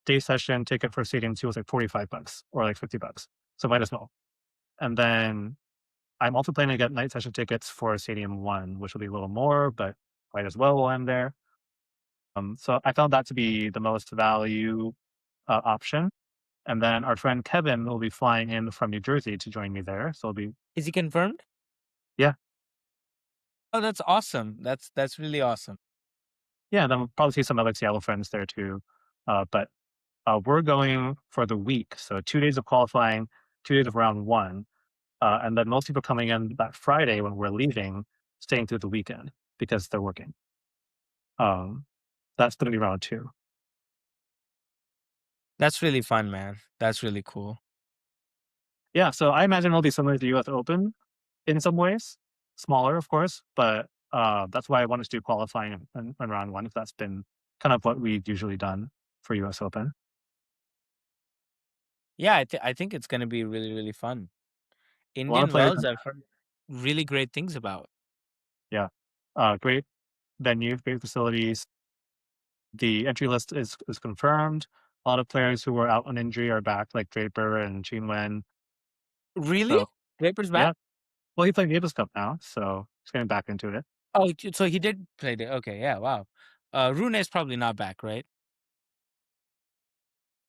day session ticket for Stadium 2 was like $45 or like $50. So might as well. And then I'm also planning to get night session tickets for Stadium 1, which will be a little more, but might as well while I'm there. So I found that to be the most value option. And then our friend Kevin will be flying in from New Jersey to join me there. So it'll be, Is he confirmed? yeah, Oh, that's awesome. That's really awesome. yeah. Then we'll probably see some other Seattle friends there too. But we're going for the week. So 2 days of qualifying, 2 days of round one. And then most people coming in that Friday when we're leaving, staying through the weekend because they're working. Um, that's going to be round two. That's really fun, man. That's really cool. Yeah. So I imagine it'll be similar to the US Open in some ways, smaller, of course, but that's why I wanted to do qualifying in round one, if that's been kind of what we've usually done for US Open. Yeah, I think it's going to be really really fun. A lot of Indian players, Wells, I've heard really great things about. yeah. Great venue, great facilities. The entry list is confirmed. A lot of players who were out on injury are back, like Draper and Chinwen. Really? So Draper's back? yeah, well, he played Davis Cup now, so he's getting back into it. Oh, so he did play the okay, yeah, wow. Rune is probably not back, right?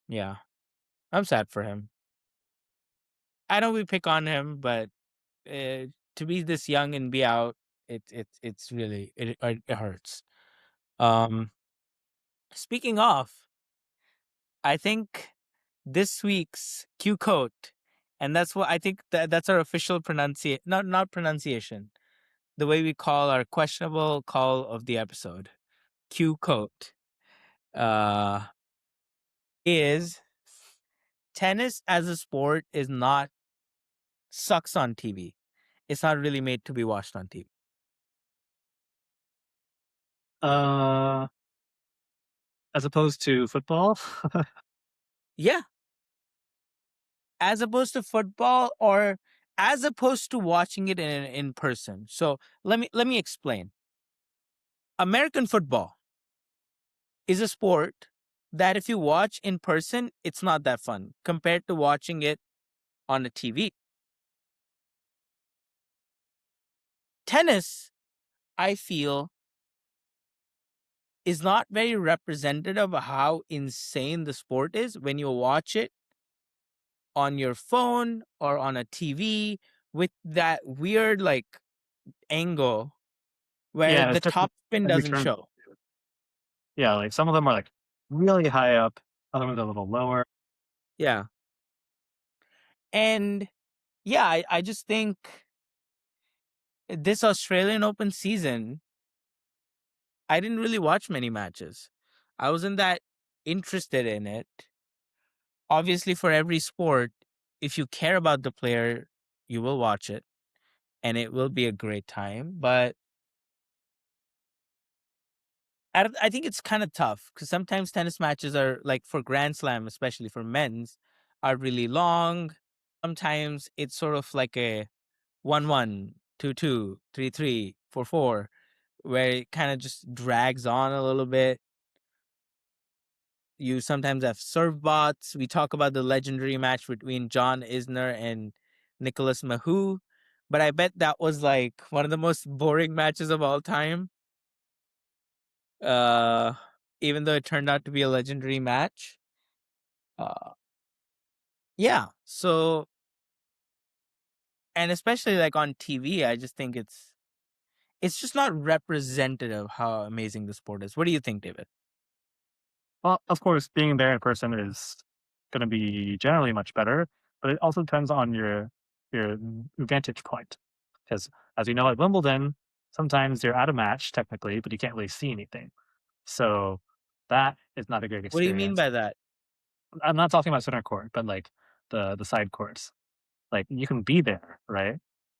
Yeah. I'm sad for him. I know we pick on him, but to be this young and be out, it's really it hurts. Um, speaking of, I think this week's Q code, and that's what I think that's our official pronunciation, not pronunciation. The way we call our questionable call of the episode, Q code, uh, is tennis as a sport is not sucks on TV. It's not really made to be watched on TV. Uh, as opposed to football. Yeah, as opposed to football, or as opposed to watching it in person. So let me explain. American football is a sport that if you watch in person, it's not that fun compared to watching it on a TV. Tennis, I feel, is not very representative of how insane the sport is when you watch it on your phone or on a TV with that weird like angle where Yeah, the it's different top spin every doesn't turn. show. Yeah, like some of them are like really high up, other ones are a little lower. Yeah. And yeah, I just think this Australian Open season, I didn't really watch many matches. I wasn't that interested in it. Obviously, for every sport, if you care about the player, you will watch it and it will be a great time. But I think it's kind of tough because sometimes tennis matches are like for Grand Slam, especially for men's, are really long. Sometimes it's sort of like a 1-1, 2-2, 3-3, 4-4, where it kind of just drags on a little bit. You sometimes have serve bots. We talk about the legendary match between John Isner and Nicholas Mahou, but I bet that was like one of the most boring matches of all time. Uh, Even though it turned out to be a legendary match. Uh, yeah. So, and especially like on TV, I just think it's just not representative how amazing the sport is. What do you think, David? Well, of course, being there in person is gonna be generally much better, but it also depends on your vantage point. Because as you know, at Wimbledon, sometimes you're at a match technically, but you can't really see anything. So that is not a great What do you mean experience. by that? I'm not talking about center court, but like the side courts. Like you can be there, right?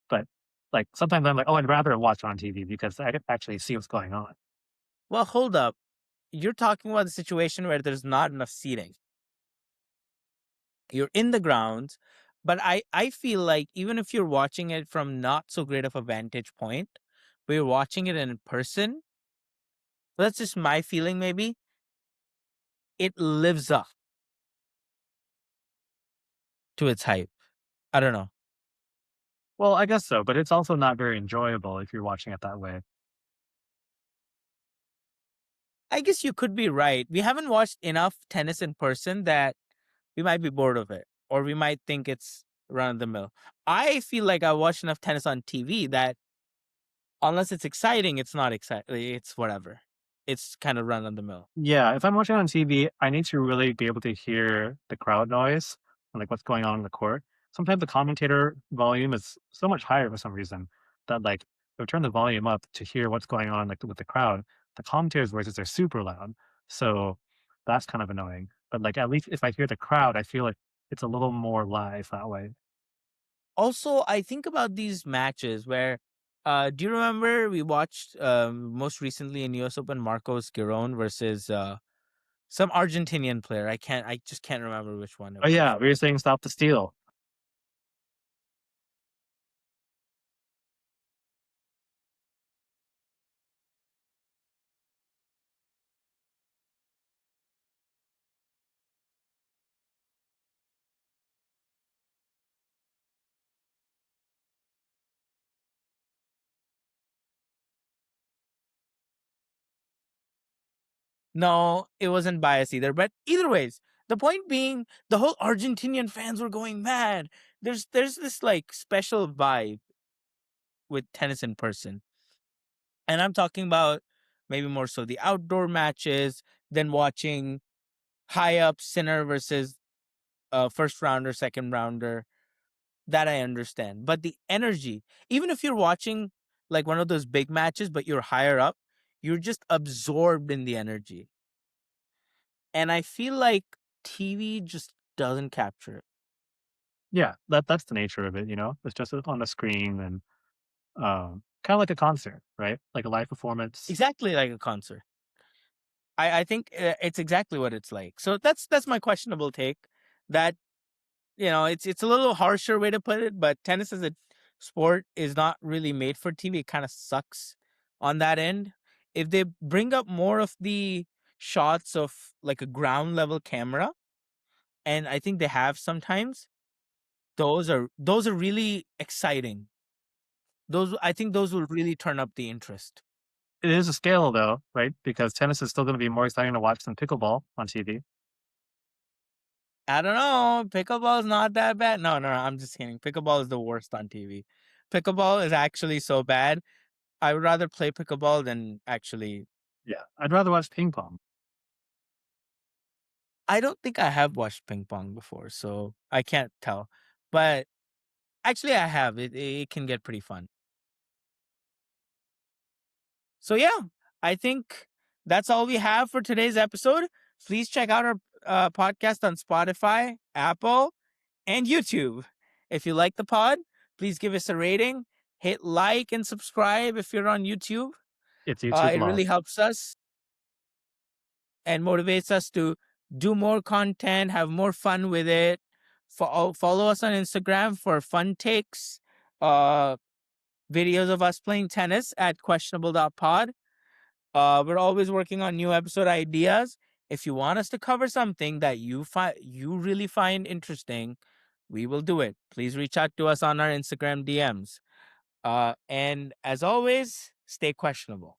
But like sometimes I'm like, oh, I'd rather watch on TV because I can actually see what's going on. Well, hold up. You're talking about the situation where there's not enough seating. You're in the grounds, but I feel like even if you're watching it from not so great of a vantage point, but you're watching it in person, that's just my feeling maybe, it lives up to its hype. I don't know. Well, I guess so, but it's also not very enjoyable if you're watching it that way. I guess you could be right. We haven't watched enough tennis in person that we might be bored of it, or we might think it's run of the mill. I feel like I watched enough tennis on TV that unless it's exciting, it's not exciting. It's whatever. It's kind of run of the mill. Yeah, if I'm watching on TV, I need to really be able to hear the crowd noise and like what's going on in the court. Sometimes the commentator volume is so much higher for some reason that like they'll turn the volume up to hear what's going on like with the crowd. The commentator's voices are super loud. So that's kind of annoying. But like at least if I hear the crowd, I feel like it's a little more live that way. Also, I think about these matches where, do you remember we watched most recently in US Open Marcos Giron versus some Argentinian player. I just can't remember which one it Oh was. yeah, we were saying stop the steal. No, it wasn't biased either. But either ways, the point being, the whole Argentinian fans were going mad. There's this like special vibe with tennis in person, and I'm talking about maybe more so the outdoor matches than watching high up Sinner versus first rounder, second rounder. That I understand. But the energy, even if you're watching like one of those big matches, but you're higher up, you're just absorbed in the energy. And I feel like TV just doesn't capture it. Yeah, that's the nature of it, you know? It's just on the screen and kind of like a concert, right? Like a live performance. Exactly like a concert. I think it's exactly what it's like. So that's my questionable take that it's a little harsher way to put it, but tennis as a sport is not really made for TV. It kind of sucks on that end. If they bring up more of the shots of like a ground level camera, and I think they have sometimes, those are really exciting. Those I think those will really turn up the interest. It is a scale though, right? Because tennis is still gonna be more exciting to watch than pickleball on TV. I don't know. Pickleball is not that bad. No, no, no, I'm just kidding. Pickleball is the worst on TV. Pickleball is actually so bad. I would rather play pickleball than actually. Yeah, I'd rather watch ping pong. I don't think I have watched ping pong before, so I can't tell. But actually, I have. It can get pretty fun. So yeah, I think that's all we have for today's episode. Please check out our podcast on Spotify, Apple, and YouTube. If you like the pod, please give us a rating. Hit like and subscribe if you're on YouTube. It's YouTube It love. really helps us and motivates us to do more content, have more fun with it. Follow us on Instagram for fun takes, uh, videos of us playing tennis at questionable.pod. We're always working on new episode ideas. If you want us to cover something that you really find interesting, we will do it. Please reach out to us on our Instagram DMs. And as always, stay questionable.